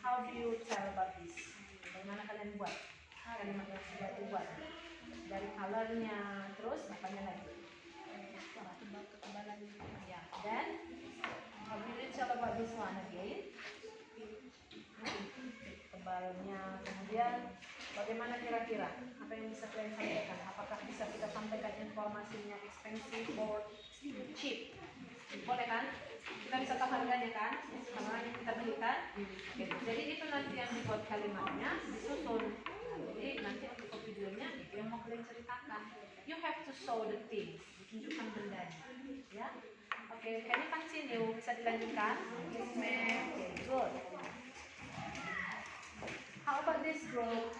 How do you tell about this? Bagaimana kalian buat? kalimat yang sudah dibuat dari colornya, terus apanya lagi? Ya, dan we tell about this one again. Tebalnya, kemudian bagaimana kira-kira? Apa yang bisa kalian sampaikan? Apakah bisa kita sampaikan informasinya expensive or cheap? Boleh kan? Kita bisa tahu harganya kan? Karena yang kita belikan. Oke, jadi itu nanti yang dibuat kalimatnya disusun. Jadi nanti untuk videonya itu yang mau kalian ceritakan. You have to show the things, ditunjukkan bendanya, ya. Oke, can you continue? Bisa dilanjutkan? Yes, ma'am. Okay, good. How about this group?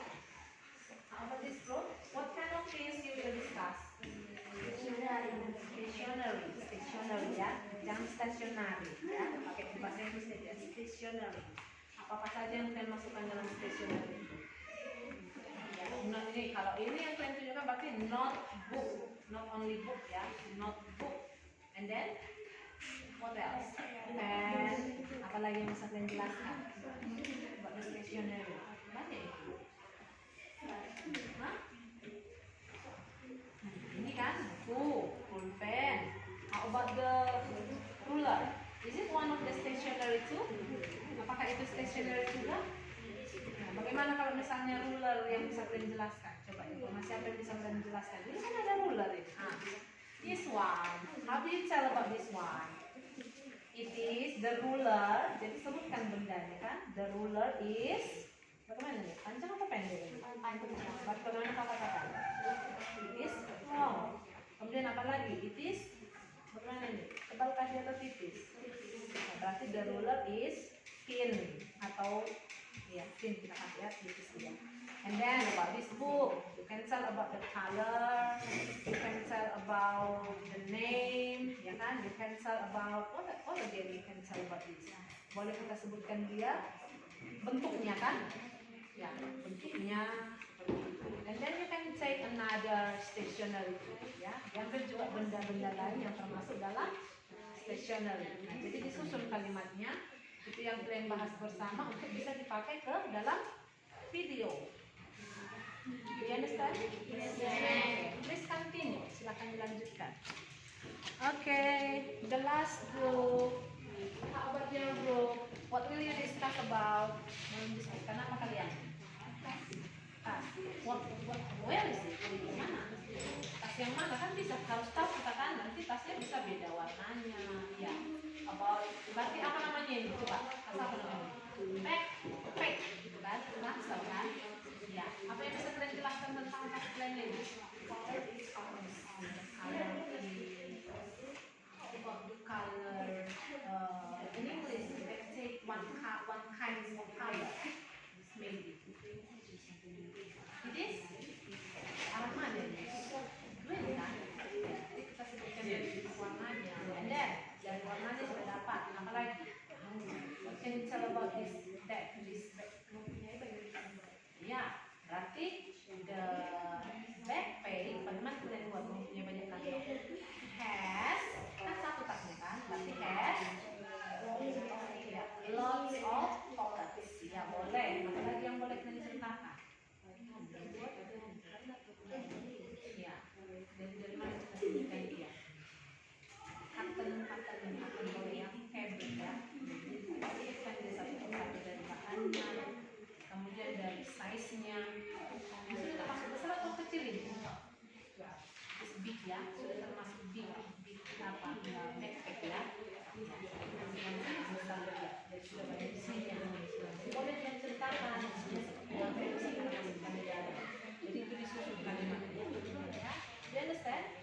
How about this group? What kind of things you will discuss? Stationery ya, jangan stationery ya. Pakai bahasa Inggris ya, stationery. Apa saja yang kalian masukkan dalam stationery? Ya, not ini. Kalau ini yang kalian tunjukkan berarti notebook, not only book ya, notebook. And then what else? Pen. Apa lagi yang bisa kalian jelaskan? Buat stationery. Banyak itu. Hah? Ini kan buku, pulpen. How about the ruler? Is it one of the stationery too? Apakah itu stationery juga? Nah, bagaimana kalau misalnya ruler yang bisa kalian jelaskan? Coba informasi apa yang bisa kalian jelaskan? Ini kan ada ruler ini. This one. How do you tell about this one? It is the ruler. Jadi sebutkan bendanya kan? The ruler is. Bagaimana nih? Panjang atau pendek? Bagaimana kata-kata? It is long. Kemudian apa lagi? It is. Bagaimana nih? Tebalkah dia atau tipis? Nah, berarti the ruler is thin atau ya thin kita kasih ya tipis dia. And then about this book, you can tell about the color, you can tell about the name, ya kan? You can tell about what again you can tell about this. Boleh kita sebutkan dia bentuknya kan? Ya, bentuknya seperti itu. And then you can take another stationery, ya. Diambil juga benda-benda lain yang termasuk dalam stationery. Nah, jadi disusun kalimatnya. Itu yang kalian bahas bersama untuk bisa dipakai ke dalam video. You understand? Yes, ma'am. Please continue. Silakan dilanjutkan. Okay, the last group. How about your group? What will you discuss about? Mendiskusikan apa kalian? Tas. Where is it? Di mana? Tas yang mana kan bisa harus tahu kita kan nanti tasnya bisa beda warnanya. Ya. About berarti apa namanya ini? Coba. Tas apa namanya? Pack. Gitu kan? Ransel kan? Ya. Apa yang bisa kalian jelaskan tentang tas kalian ini? Color is orange. Color is about the color. In English, you can take one kind of color. Maybe. It is arah mana ini? Green kan? Jadi kita sebutkan dari warnanya. And then dari warnanya sudah dapat. Apa lagi? Can you tell about this bag? Ya, berarti the backpack. Bagaimana kalian buat punya banyak kantong? Has kan satu tasnya kan? Berarti has ya, lots of pockets. Ya boleh. Apa lagi yang boleh kalian ceritakan? Ya, dari mana kita sebutkan dia? Cotton boleh yang fabric ya. Jadi kan dia satu dari bahannya, kemudian dari size-nya. Sudah termasuk besar atau kecil ini? It's big ya, sudah termasuk big apa? Backpack ya. Yang besar ya. Jadi sudah banyak isinya. Boleh yang ceritakan. Jadi itu disusun kalimatnya. Ya, you understand?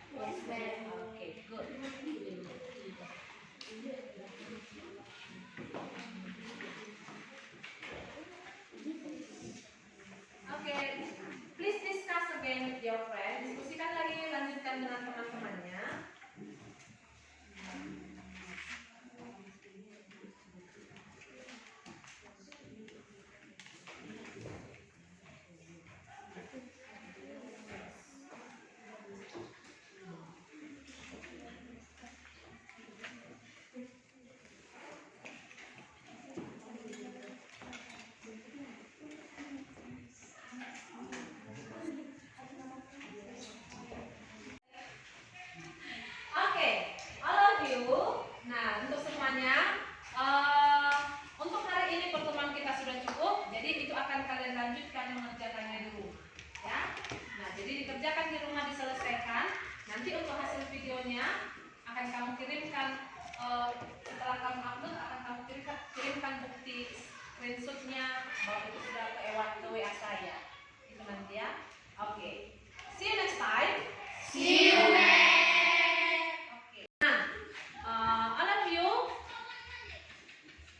di rumah diselesaikan. Nanti untuk hasil videonya akan kamu kirimkan setelah kamu upload, akan kamu kirimkan bukti screenshotnya bahwa itu sudah ke WA saya. Itu nanti ya. Oke. See you next time. See you next. Oke. Nah, all of you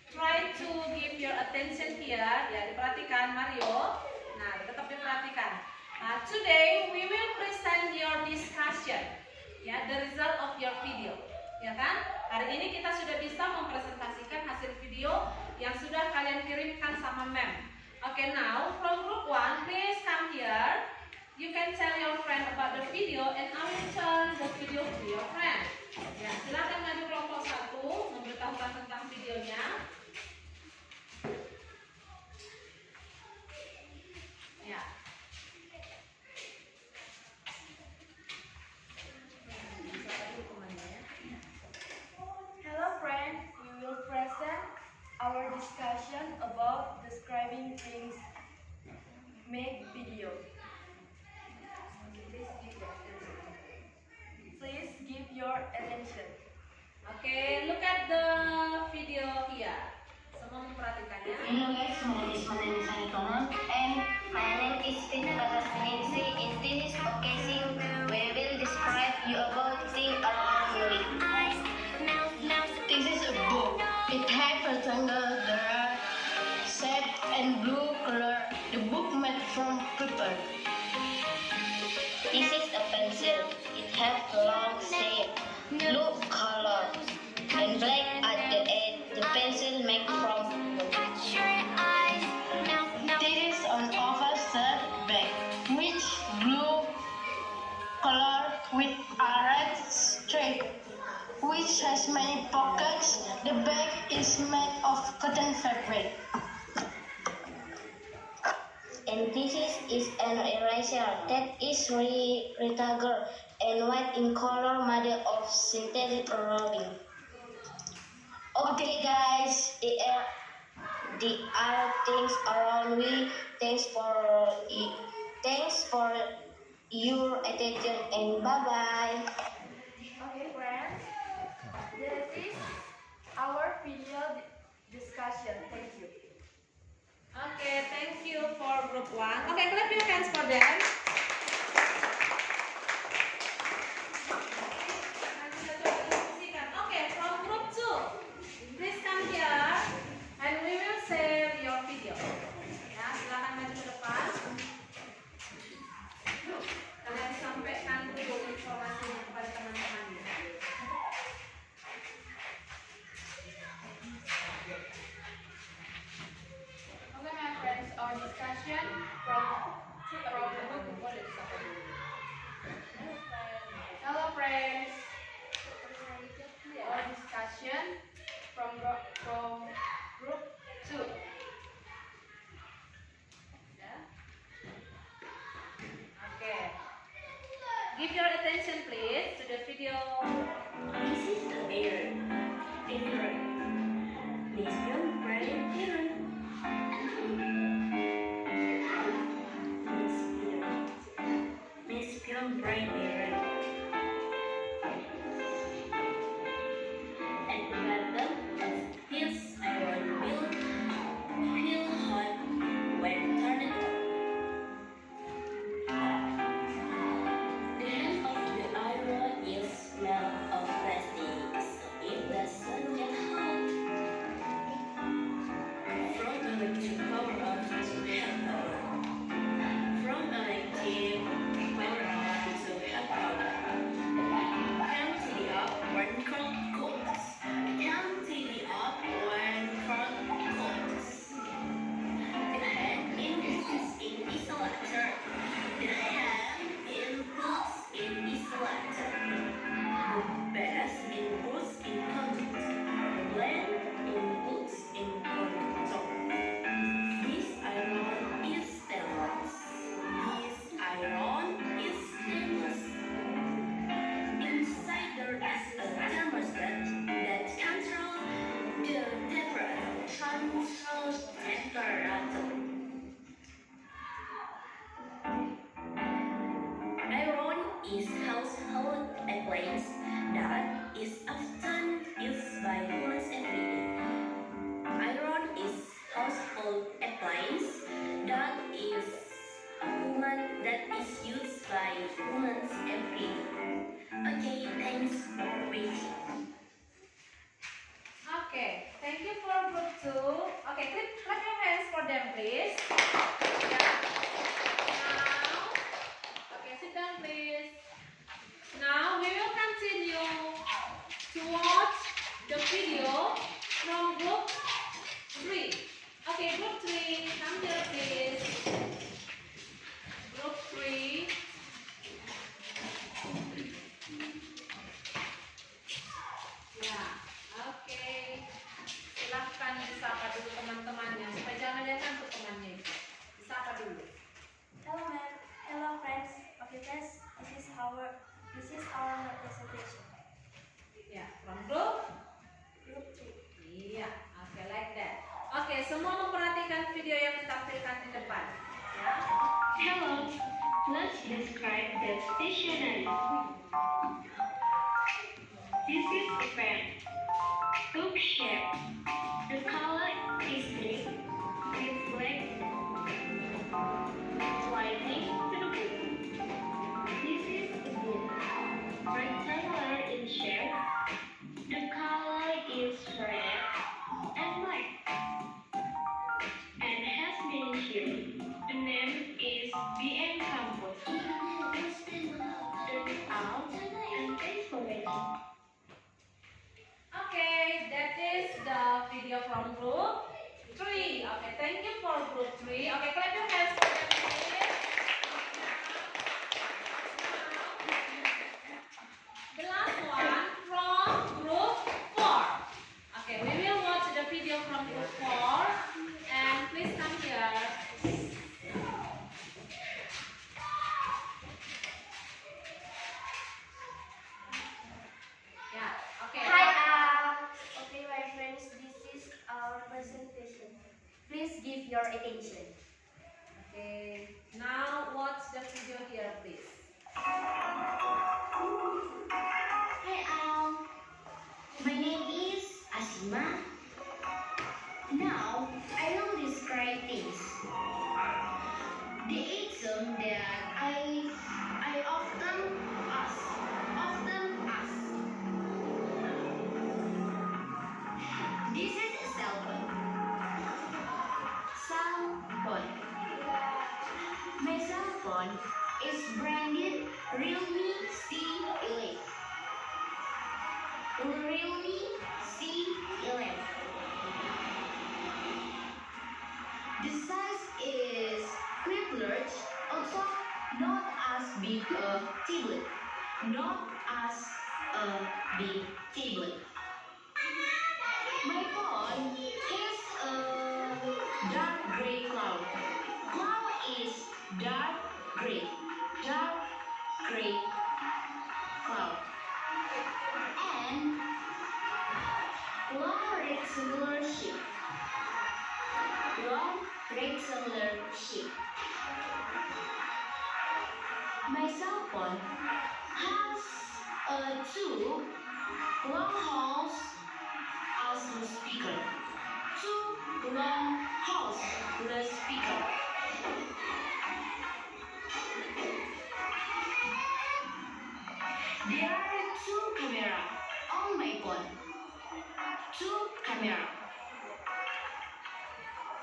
try to give your attention here. Ya, diperhatikan Mario. Nah, tetap diperhatikan. Today we will present your discussion. Ya, the result of your video. Ya kan? Hari ini kita sudah bisa mempresentasikan hasil video yang sudah kalian kirimkan sama mem. Okay, now from group 1, please come here. You can tell your friend about the video and I will turn the video to your friend. Ya, silakan maju kelompok 1 memberitahukan tentang videonya. Ya. Hello friends, we will present our discussion about describing things. Make video. Please give your attention. Okay, look at the video here. Semua memperhatikannya. Hello guys, my name is Madani Konon and my name is Finfata Sinisi. In this occasion, we will describe you about things around you. This is a book. It has rectangle, there shape and blue color. The book made from paper. This is a pencil. It has long shape, blue color, and black at the edge. The pencil made from wood. This is an oval shape bag, which blue color with a red stripe, which has many pockets. The bag is made of cotton fabric. And this is an eraser that is rectangular and white in color, made of synthetic rubbing. Okay guys, the are things around me. Thanks for your attention and bye bye. Okay friends, this is our video discussion. Thank you. Okay, thank you for group 1. Okay, clap your hands for them. Okay, from group 2, please come here and we will share your video. Ya, silakan maju ke depan. Kalian sampaikan dulu informasinya kepada teman-temannya. Okay my friends, our discussion from the book. Hello friends. Our discussion from group 2. Ya. Okay. Give your attention please to the video. This is the mirror. Mirror. Miss Young Brain Mirror. Miss Young Brain Mirror. And the bottom of this iron will feel hot when turned on. The head of the iron is made of plastic, so it doesn't get hot. From electric power on to hand power. From electric power on to hand power. is household appliance that is often used by humans every day. Iron is household appliance that is used by humans every day. Okay, thanks for watching. Okay, thank you for group 2. Okay, clap your hands for them, please. Yeah. Now, okay, sit down, please. Now we will continue to watch the video from group 3. Okay, group 3, come here, please. Group 3. Ya, oke. Silahkan disapa dulu teman-temannya supaya jangan lihat untuk temannya itu. Disapa dulu. Hello, ma'am. Hello, friends. Okay, friends. This is our presentation. Ya, from group. Group 3. Iya, oke, like that. Oke, semua memperhatikan video yang ditampilkan di depan. Ya. Hello, let's describe the stationery. This is a pen, book shape. The color is green with black lining to the book. This is a book, rectangular in shape. The color is red and white and has many shapes. The name is BM Campus. Turn out and thanks for watching. Okay, that is the video from group 3. Okay, thank you for group 3. Okay, clap your hands for them, please. The last one from group 4. Okay, we will watch the video from group 4. And please come here. Yeah, okay. Hi, okay, my friends. This is our presentation. Please give your attention. Okay, now watch the video here, please. Hi all, my name is Asima. Now I will describe things. The item that I often ask. This is a cell phone. My cell phone is branded Realme C11. Realme C11. The size is quite large, also not as big a tablet. My phone has a dark gray cloud. Cloud is dark gray cloud. And long rectangular shape. My cell phone has two long holes as the speaker. There are two cameras on my phone. Two cameras.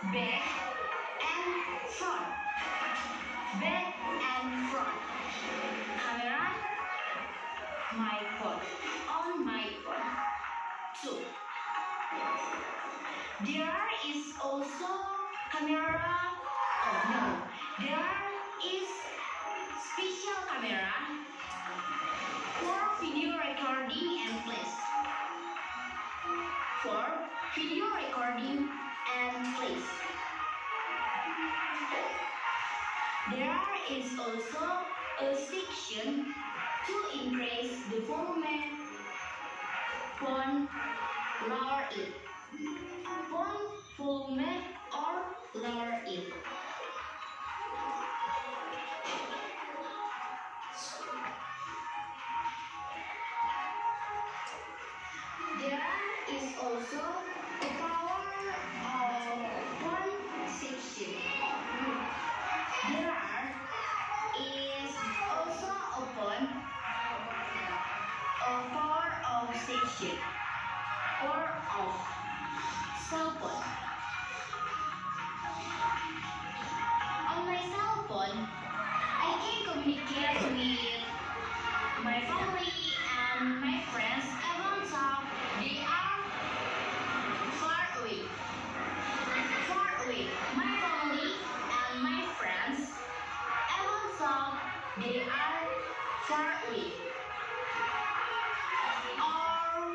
Back and front. Camera, my phone. On my phone. Two. There is also camera. Oh no. There is special camera for video recording and plays. There is also a section to increase the volume. Phone lower it. is also a power of one section. There is also upon a power of section or of cell phone. On my cell phone, I can communicate with my family and my friends even though they are far away. Far away. My family and my friends even though they are far away. Or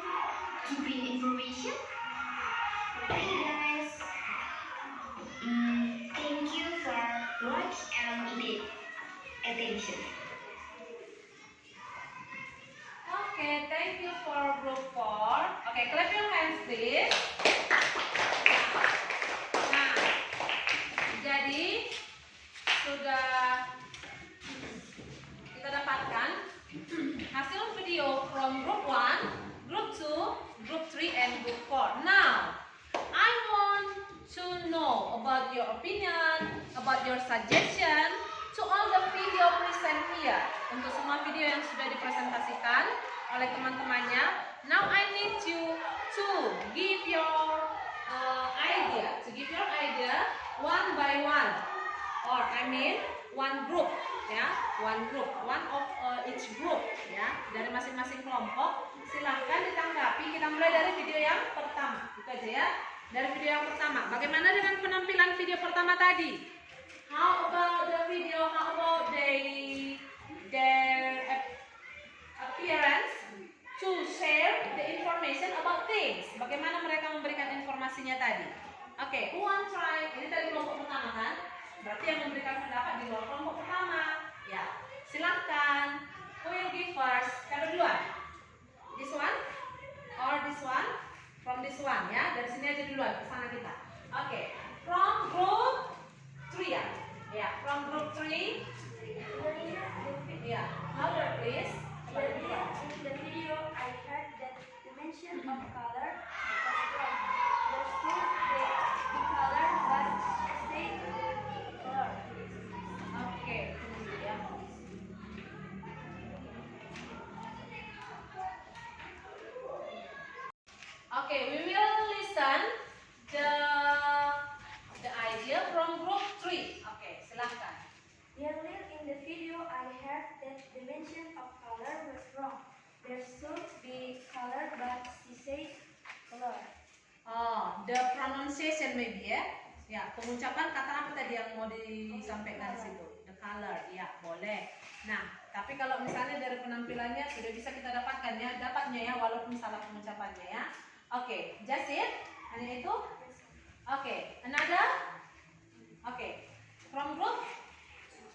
to gain information. Hey guys. Thank you for watch and attention. Okay, thank you for group 4. Okay, clap your hands please. Nah, jadi sudah kita dapatkan hasil video from group 1, group 2, group 3, and group 4. Now, I want to know about your opinion, about your suggestion to all the video present here. Untuk semua video yang sudah dipresentasikan oleh teman-temannya. Now I need you to give your idea one by one, or I mean one group, ya, one of each group, ya, dari masing-masing kelompok. Silahkan ditanggapi. Kita mulai dari video yang pertama, itu aja ya. Dari video yang pertama, bagaimana dengan penampilan video pertama tadi? How about the video? How about their appearance to share the information about things? Bagaimana mereka memberikan informasinya tadi? Oke, who want try? Ini tadi kelompok pertama kan? Berarti yang memberikan pendapat di luar kelompok pertama. Ya, silakan. Who will give first? Siapa duluan? This one or this one? From this one ya. Dari sini aja duluan ke sana kita. Oke, from group 3 ya. Ya, from group 3. Ya, louder please. Earlier in the video, I heard that the mention of color was wrong. There should be color, but say color. Oke, tunggu ya. Oke, we will listen the idea from group 3. Oke, silahkan. Earlier in the video, I heard that the mention of color was wrong. There should be color, but she said color. Oh, the pronunciation maybe ya. Ya, pengucapan kata apa tadi yang mau disampaikan di situ? The color, ya boleh. Nah, tapi kalau misalnya dari penampilannya sudah bisa kita dapatkan ya, dapatnya ya, walaupun salah pengucapannya ya. Oke, just it. Hanya itu. Oke, another. Oke, from group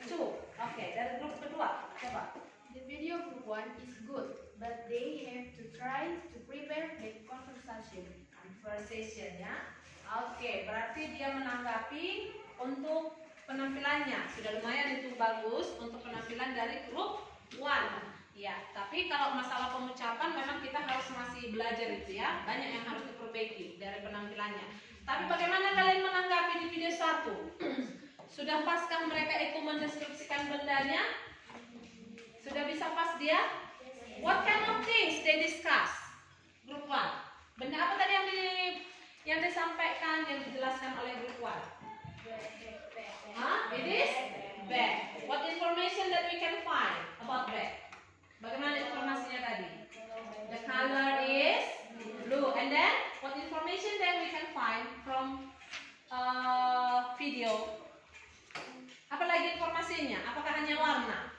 2. Oke, dari grup kedua, coba. The video group 1 is good, but they have to try to prepare the conversation. Conversation ya. Oke, berarti dia menanggapi untuk penampilannya. Sudah lumayan itu bagus untuk penampilan dari grup 1. Ya, tapi kalau masalah pengucapan memang kita harus masih belajar itu ya. Banyak yang harus diperbaiki dari penampilannya. Tapi bagaimana kalian menanggapi di video 1? Sudah paskah mereka itu mendeskripsikan bendanya? Sudah bisa pas dia? What kind of things they discuss? Group 1. Benda apa tadi yang disampaikan, yang dijelaskan oleh group 1? It is bag. What information that we can find about bag? Bagaimana informasinya tadi? The color is blue. And then what information that we can find from video? Apa lagi informasinya? Apakah hanya warna?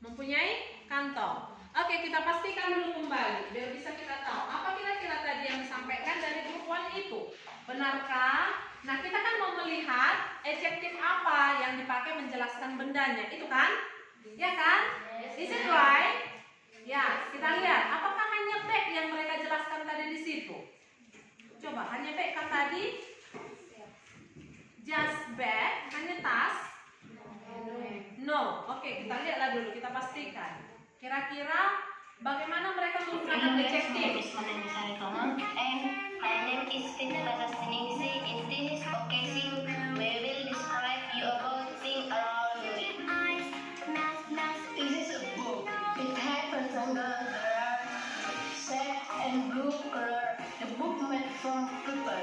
Mempunyai kantong. Oke, kita pastikan dulu kembali biar bisa kita tahu apa kira-kira tadi yang disampaikan dari group 1 itu. Benarkah? Nah, kita kan mau melihat adjektif apa yang dipakai menjelaskan bendanya, itu kan? Ya kan? Is it right? Ya, kita lihat apakah hanya bag yang mereka jelaskan tadi di situ. Coba, hanya bag kan tadi? Just bag, hanya tas? No. Oke, kita lihatlah dulu, kita pastikan. Kira-kira Bagaimana mereka My menggunakan name adjektif? is Manani Sarikono, and my name is Fitna Batastiningsi. In this occasion, we will describe you about things around me. This is a book. It has rectangle, there are shape and blue color. The book made from paper.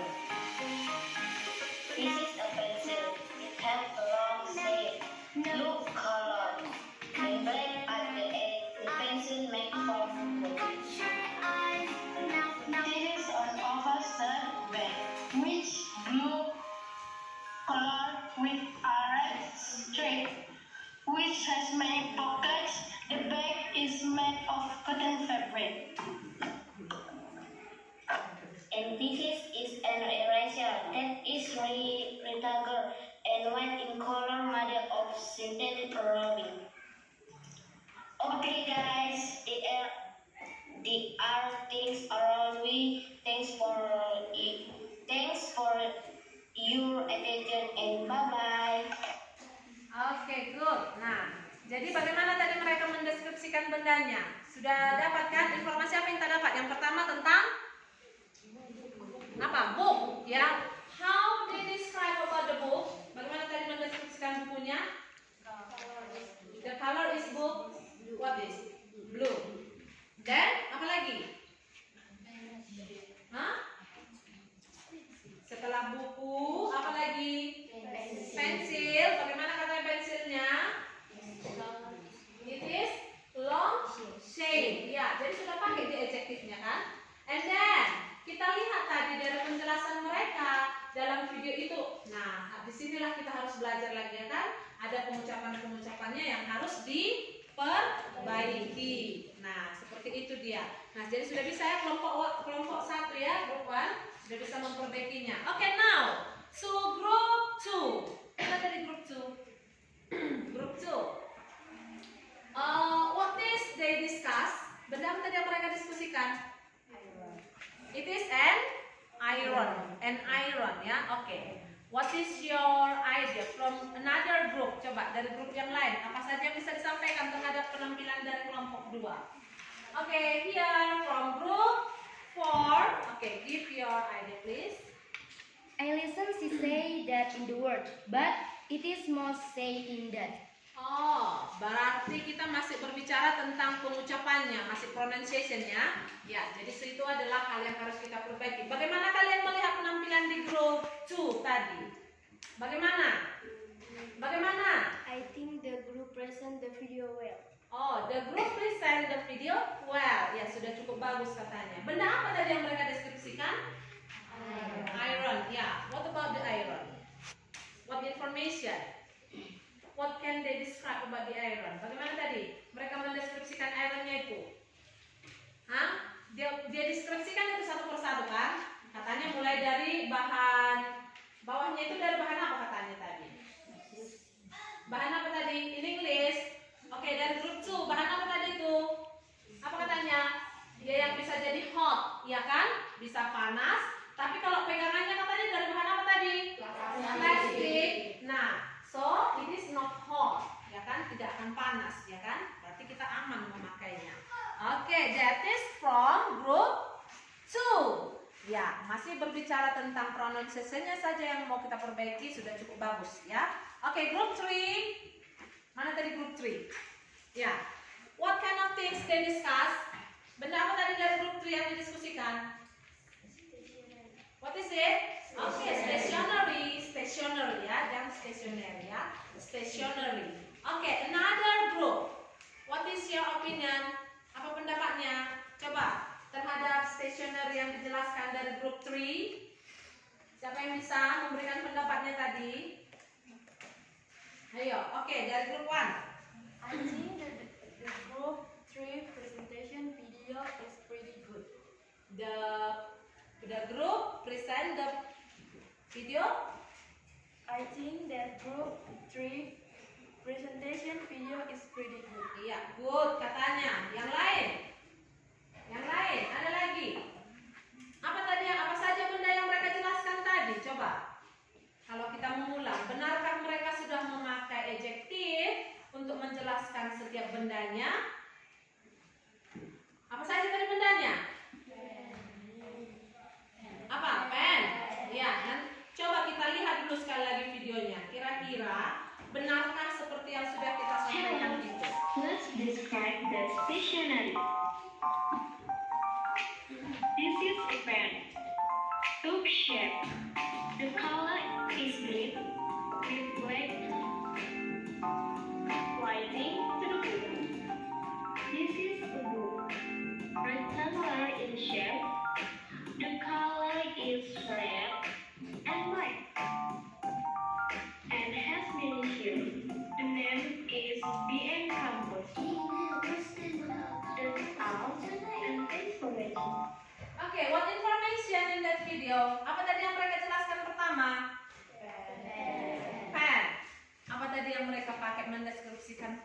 This is a pencil. It has a long shape, blue color, and black at the end. The pencil made from wood. This is an oversized bag, which blue color with a red stripe, which has many pockets. The bag is made of cotton fabric. And this is an eraser that is rectangle and white in color, made of synthetic rubbing. Okay, guys, the are things around me. Thanks for your attention and bye bye. Oke, good. Nah, jadi bagaimana tadi mereka mendeskripsikan bendanya? Sudah dapatkan informasi apa yang kita dapat? Yang pertama tentang apa? Book, ya. How they describe about the book? Bagaimana tadi mendeskripsikan bukunya? The color is book. What is? Blue. Then apa lagi? Hah? Setelah buku, apa lagi? Pensil. Bagaimana katanya pensilnya? It is long shape. Ya, jadi sudah pakai di adjektifnya kan? And then kita lihat tadi dari penjelasan mereka dalam video itu. Nah, disinilah kita harus belajar lagi ya kan? Ada pengucapan-pengucapannya yang harus diperbaiki. Nah, seperti itu dia. Nah, jadi sudah bisa ya kelompok 1 ya, group 1 sudah bisa memperbaikinya. Oke, now so group 2. Kita dari group 2. Group 2. What is they discuss? Benda apa tadi yang mereka diskusikan? It is an iron. An iron ya. Oke. What is your idea from another group? Coba dari grup yang lain. Apa saja yang bisa disampaikan terhadap penampilan dari kelompok 2? Oke, here from group 4. Oke, give your idea please. I listen she say that in the word, but it is most say in that. Oh, berarti kita masih berbicara tentang pengucapannya, masih pronunciation-nya. Ya, jadi itu adalah hal yang harus kita perbaiki. Bagaimana kalian melihat penampilan di group 2 tadi? Bagaimana? Bagaimana? I think the group present the video well. Oh, the group present the video well. Ya, sudah cukup bagus katanya. Benda apa tadi yang mereka deskripsikan? Iron. Ya, what about the iron? What information? What can they describe about the iron? Bagaimana tadi mereka mendeskripsikan ironnya itu? Hah? Dia deskripsikan itu satu persatu kan? Katanya mulai dari bahan bawahnya itu dari bahan apa katanya tadi? Bahan apa tadi? In English. Oke, dari group 2 bahan apa tadi itu? Apa katanya? Ya yang bisa jadi hot, ya kan? Bisa panas. Tapi kalau pegangannya katanya dari bahan apa tadi? Plastik. Nah, so it is not hot, ya kan? Tidak akan panas, ya kan? Berarti kita aman memakainya. Oke, that is from group 2. Ya, masih berbicara tentang pronunciation-nya saja yang mau kita perbaiki, sudah cukup bagus, ya. Oke, group 3. Mana tadi group 3? Ya. What kind of things they discuss? Benda apa tadi dari group 3 yang didiskusikan? What is it? Oke, stationery ya, jangan stationery ya, stationery. Oke, another group. What is your opinion? Apa pendapatnya? Coba terhadap stationery yang dijelaskan dari group 3. Siapa yang bisa memberikan pendapatnya tadi? Ayo, oke, dari group 1. I think that the group 3 presentation video is pretty good. The group present the video. I think that group 3 presentation video is pretty good. Iya, good katanya. Yang lain? Yang lain, ada lagi? Apa tadi apa saja benda yang mereka jelaskan tadi? Coba. Kalau kita mengulang, benarkah mereka sudah memakai adjektif untuk menjelaskan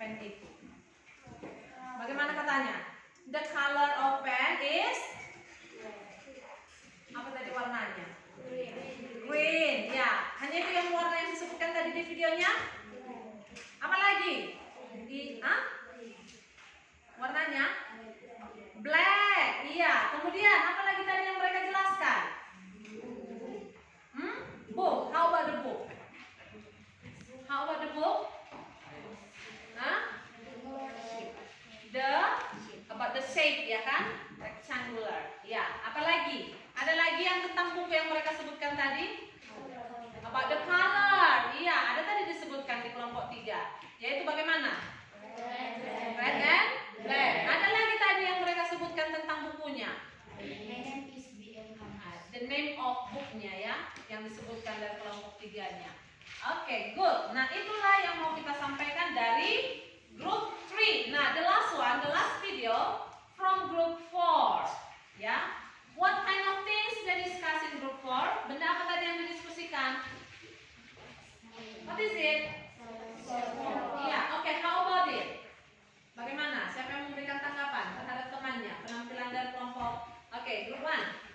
pen itu? Bagaimana katanya? The color of pen is apa tadi warnanya? Green. Ya, hanya itu yang warna yang disebutkan tadi di videonya? Apa lagi? Warnanya? Black. Iya. Kemudian apa lagi tadi yang mereka jelaskan? Book. How about the book? How about the book? About the shape, ya kan? Rectangular. Ya. Apa lagi? Ada lagi yang tentang buku yang mereka sebutkan tadi? About the color. Iya, ada tadi disebutkan di kelompok 3. Yaitu bagaimana? Red and black. Ada lagi tadi yang mereka sebutkan tentang bukunya. The name of booknya ya, yang disebutkan dari kelompok 3-nya. Oke, good. Nah, itulah yang mau kita sampaikan dari group 3. Nah, the last one, the last video from group 4. Ya. What kind of things they discuss in group 4? Benda apa tadi yang didiskusikan? What is it? Iya, oke, how about it? Bagaimana? Siapa yang memberikan tanggapan terhadap temannya? Penampilan dari kelompok. Oke, group 1.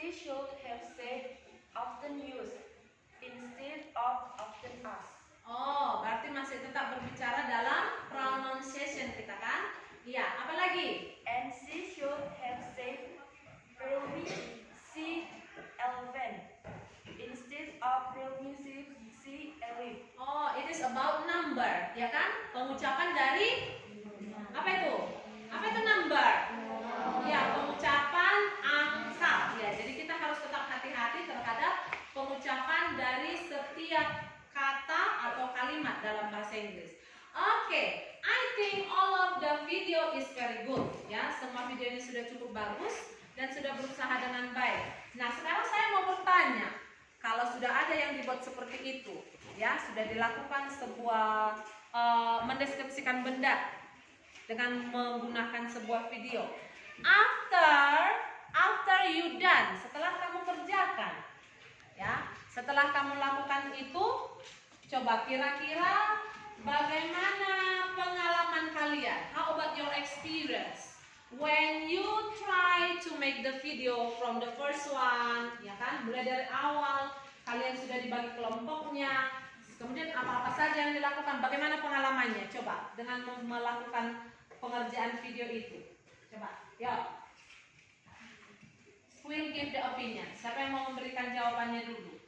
She should have said often used instead of often asked. Oh, berarti masih tetap berbicara dalam pronunciation kita kan? Iya, apa lagi? And she should have said really see elephant instead of really see elephant. Oh, it is about number, ya kan? Pengucapan dari apa itu? Apa itu number? Ya, pengucapan angka. Ya, jadi kita harus tetap hati-hati terhadap pengucapan dari setiap kata atau kalimat dalam bahasa Inggris. Oke, I think all of the video is very good. Ya, semua video ini sudah cukup bagus dan sudah berusaha dengan baik. Nah, sekarang saya mau bertanya, kalau sudah ada yang dibuat seperti itu, ya, sudah dilakukan sebuah mendeskripsikan benda dengan menggunakan sebuah video. After you done, setelah kamu kerjakan, ya, setelah kamu lakukan itu, coba kira-kira bagaimana pengalaman kalian? How about your experience when you try to make the video from the first one, ya kan? Mulai dari awal kalian sudah dibagi kelompoknya. Kemudian apa-apa saja yang dilakukan? Bagaimana pengalamannya? Coba dengan melakukan pengerjaan video itu. Coba, yuk. Who will give the opinion? Siapa yang mau memberikan jawabannya dulu?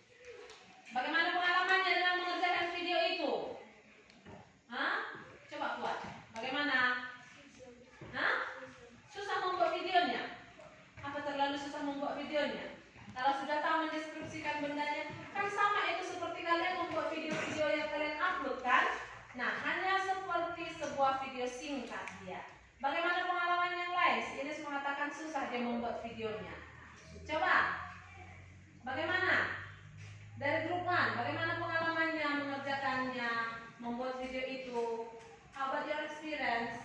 Bagaimana pengalamannya dengan mengerjakan video itu? Coba kuat. Bagaimana? Susah membuat videonya? Apa terlalu susah membuat videonya? Kalau sudah tahu mendeskripsikan bendanya, kan sama itu seperti kalian membuat video-video yang kalian upload kan? Nah, hanya seperti sebuah video singkat dia. Bagaimana pengalaman yang lain? Si Ines mengatakan susah dia membuat videonya. Coba, bagaimana? Dari grup 1, bagaimana pengalamannya mengerjakannya, membuat video itu? How about your experience?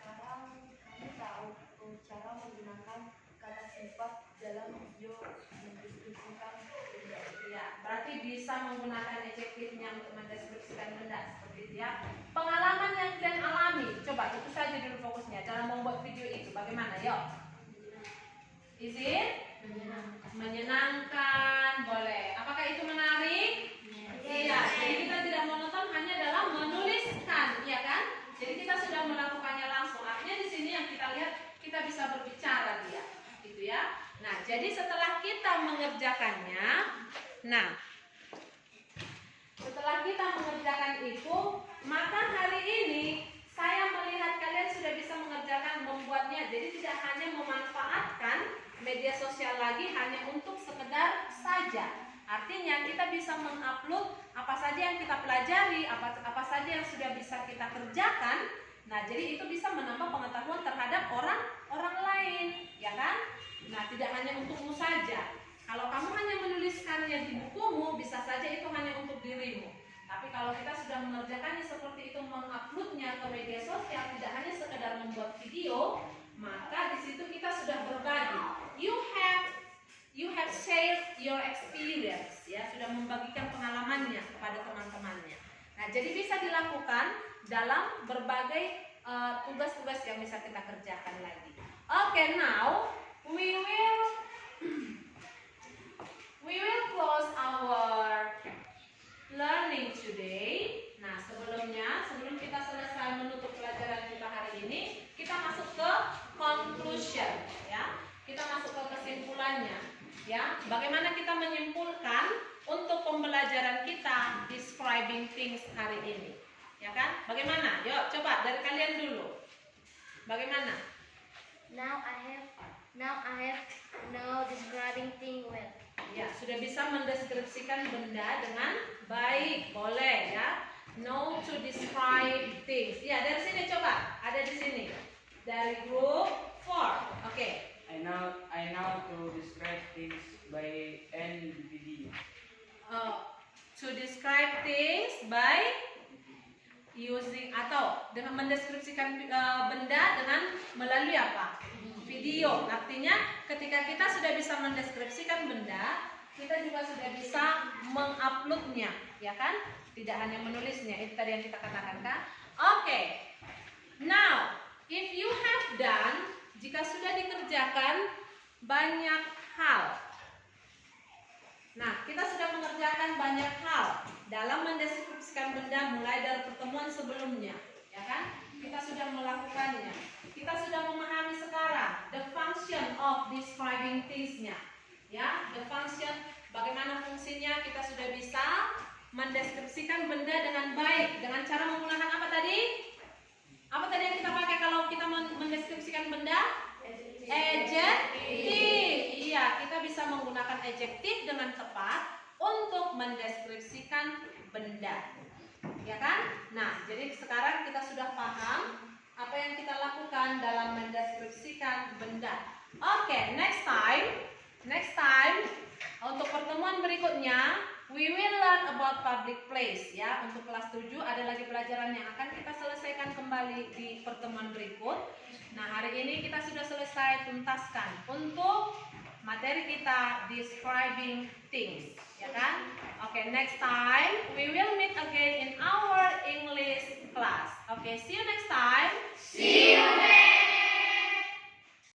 Sekarang kami tahu cara menggunakan kata sifat dalam video mendeskripsikan benda. Ya, berarti bisa menggunakan adjektifnya untuk mendeskripsikan benda seperti itu ya. Pengalaman yang kalian alami, coba itu saja dulu fokusnya dalam membuat video itu. Bagaimana? Yuk. Is it? Menyenangkan, boleh. Apakah itu menarik? Iya. Jadi kita tidak menonton hanya dalam menuliskan, iya kan? Jadi kita sudah melakukannya langsung. Artinya di sini yang kita lihat kita bisa berbicara dia, gitu ya. Nah, jadi setelah kita mengerjakannya, setelah kita mengerjakan itu, maka hari ini saya melihat kalian sudah bisa mengerjakan membuatnya. Jadi tidak hanya memanfaatkan media sosial lagi hanya untuk sekedar saja. Artinya kita bisa mengupload apa saja yang kita pelajari, apa saja yang sudah bisa kita kerjakan. Nah, jadi itu bisa menambah pengetahuan terhadap orang lain, ya kan? Nah, tidak hanya untukmu saja. Kalau kamu hanya menuliskannya di bukumu, bisa saja itu hanya untuk dirimu. Tapi kalau kita sudah mengerjakannya seperti itu, menguploadnya ke media sosial, tidak hanya sekedar membuat video, maka di situ kita sudah berbagi. You have shared your experience, ya, sudah membagikan pengalamannya kepada teman-temannya. Nah, jadi bisa dilakukan dalam berbagai tugas-tugas yang bisa kita kerjakan lagi. Okay, now we will close our learning today. Nah, sebelum kita selesai menutup pelajaran kita hari ini, kita masuk ke conclusion, ya. Kita masuk ke kesimpulannya, ya. Bagaimana kita menyimpulkan untuk pembelajaran kita describing things hari ini, ya kan? Bagaimana? Yuk, coba dari kalian dulu. Bagaimana? Now I have no describing thing well. Ya, sudah bisa mendeskripsikan benda dengan baik, boleh ya. Know to describe things. Ya, dari sini coba. Ada di sini. Dari group 4. Oke. I know to describe things by NVD. To describe things by using atau dengan mendeskripsikan benda dengan melalui apa? Video. Artinya ketika kita sudah bisa mendeskripsikan benda, kita juga sudah bisa menguploadnya, ya kan? Tidak hanya menulisnya. Itu tadi yang kita katakan kan? Oke. Now, if you have done, jika sudah dikerjakan banyak hal. Nah, kita sudah mengerjakan banyak hal dalam mendeskripsikan benda mulai dari pertemuan sebelumnya, ya kan? Kita sudah melakukannya. Kita sudah memahami sekarang the function of describing things-nya, ya, the function, bagaimana fungsinya. Kita sudah bisa mendeskripsikan benda dengan baik dengan cara menggunakan apa tadi? Apa tadi yang kita pakai kalau kita mendeskripsikan benda? Adjektif. Iya, kita bisa menggunakan adjektif dengan tepat untuk mendeskripsikan benda, ya kan? Nah, jadi sekarang kita sudah paham apa yang kita lakukan dalam mendeskripsikan benda. Oke, next time untuk pertemuan berikutnya we will learn about public place, ya. Untuk kelas 7 ada lagi pelajaran yang akan kita selesaikan kembali di pertemuan berikut. Nah, hari ini kita sudah selesai tuntaskan untuk materi kita describing things, ya kan? Oke, next time we will meet again in our English class. Oke, see you next time. See you next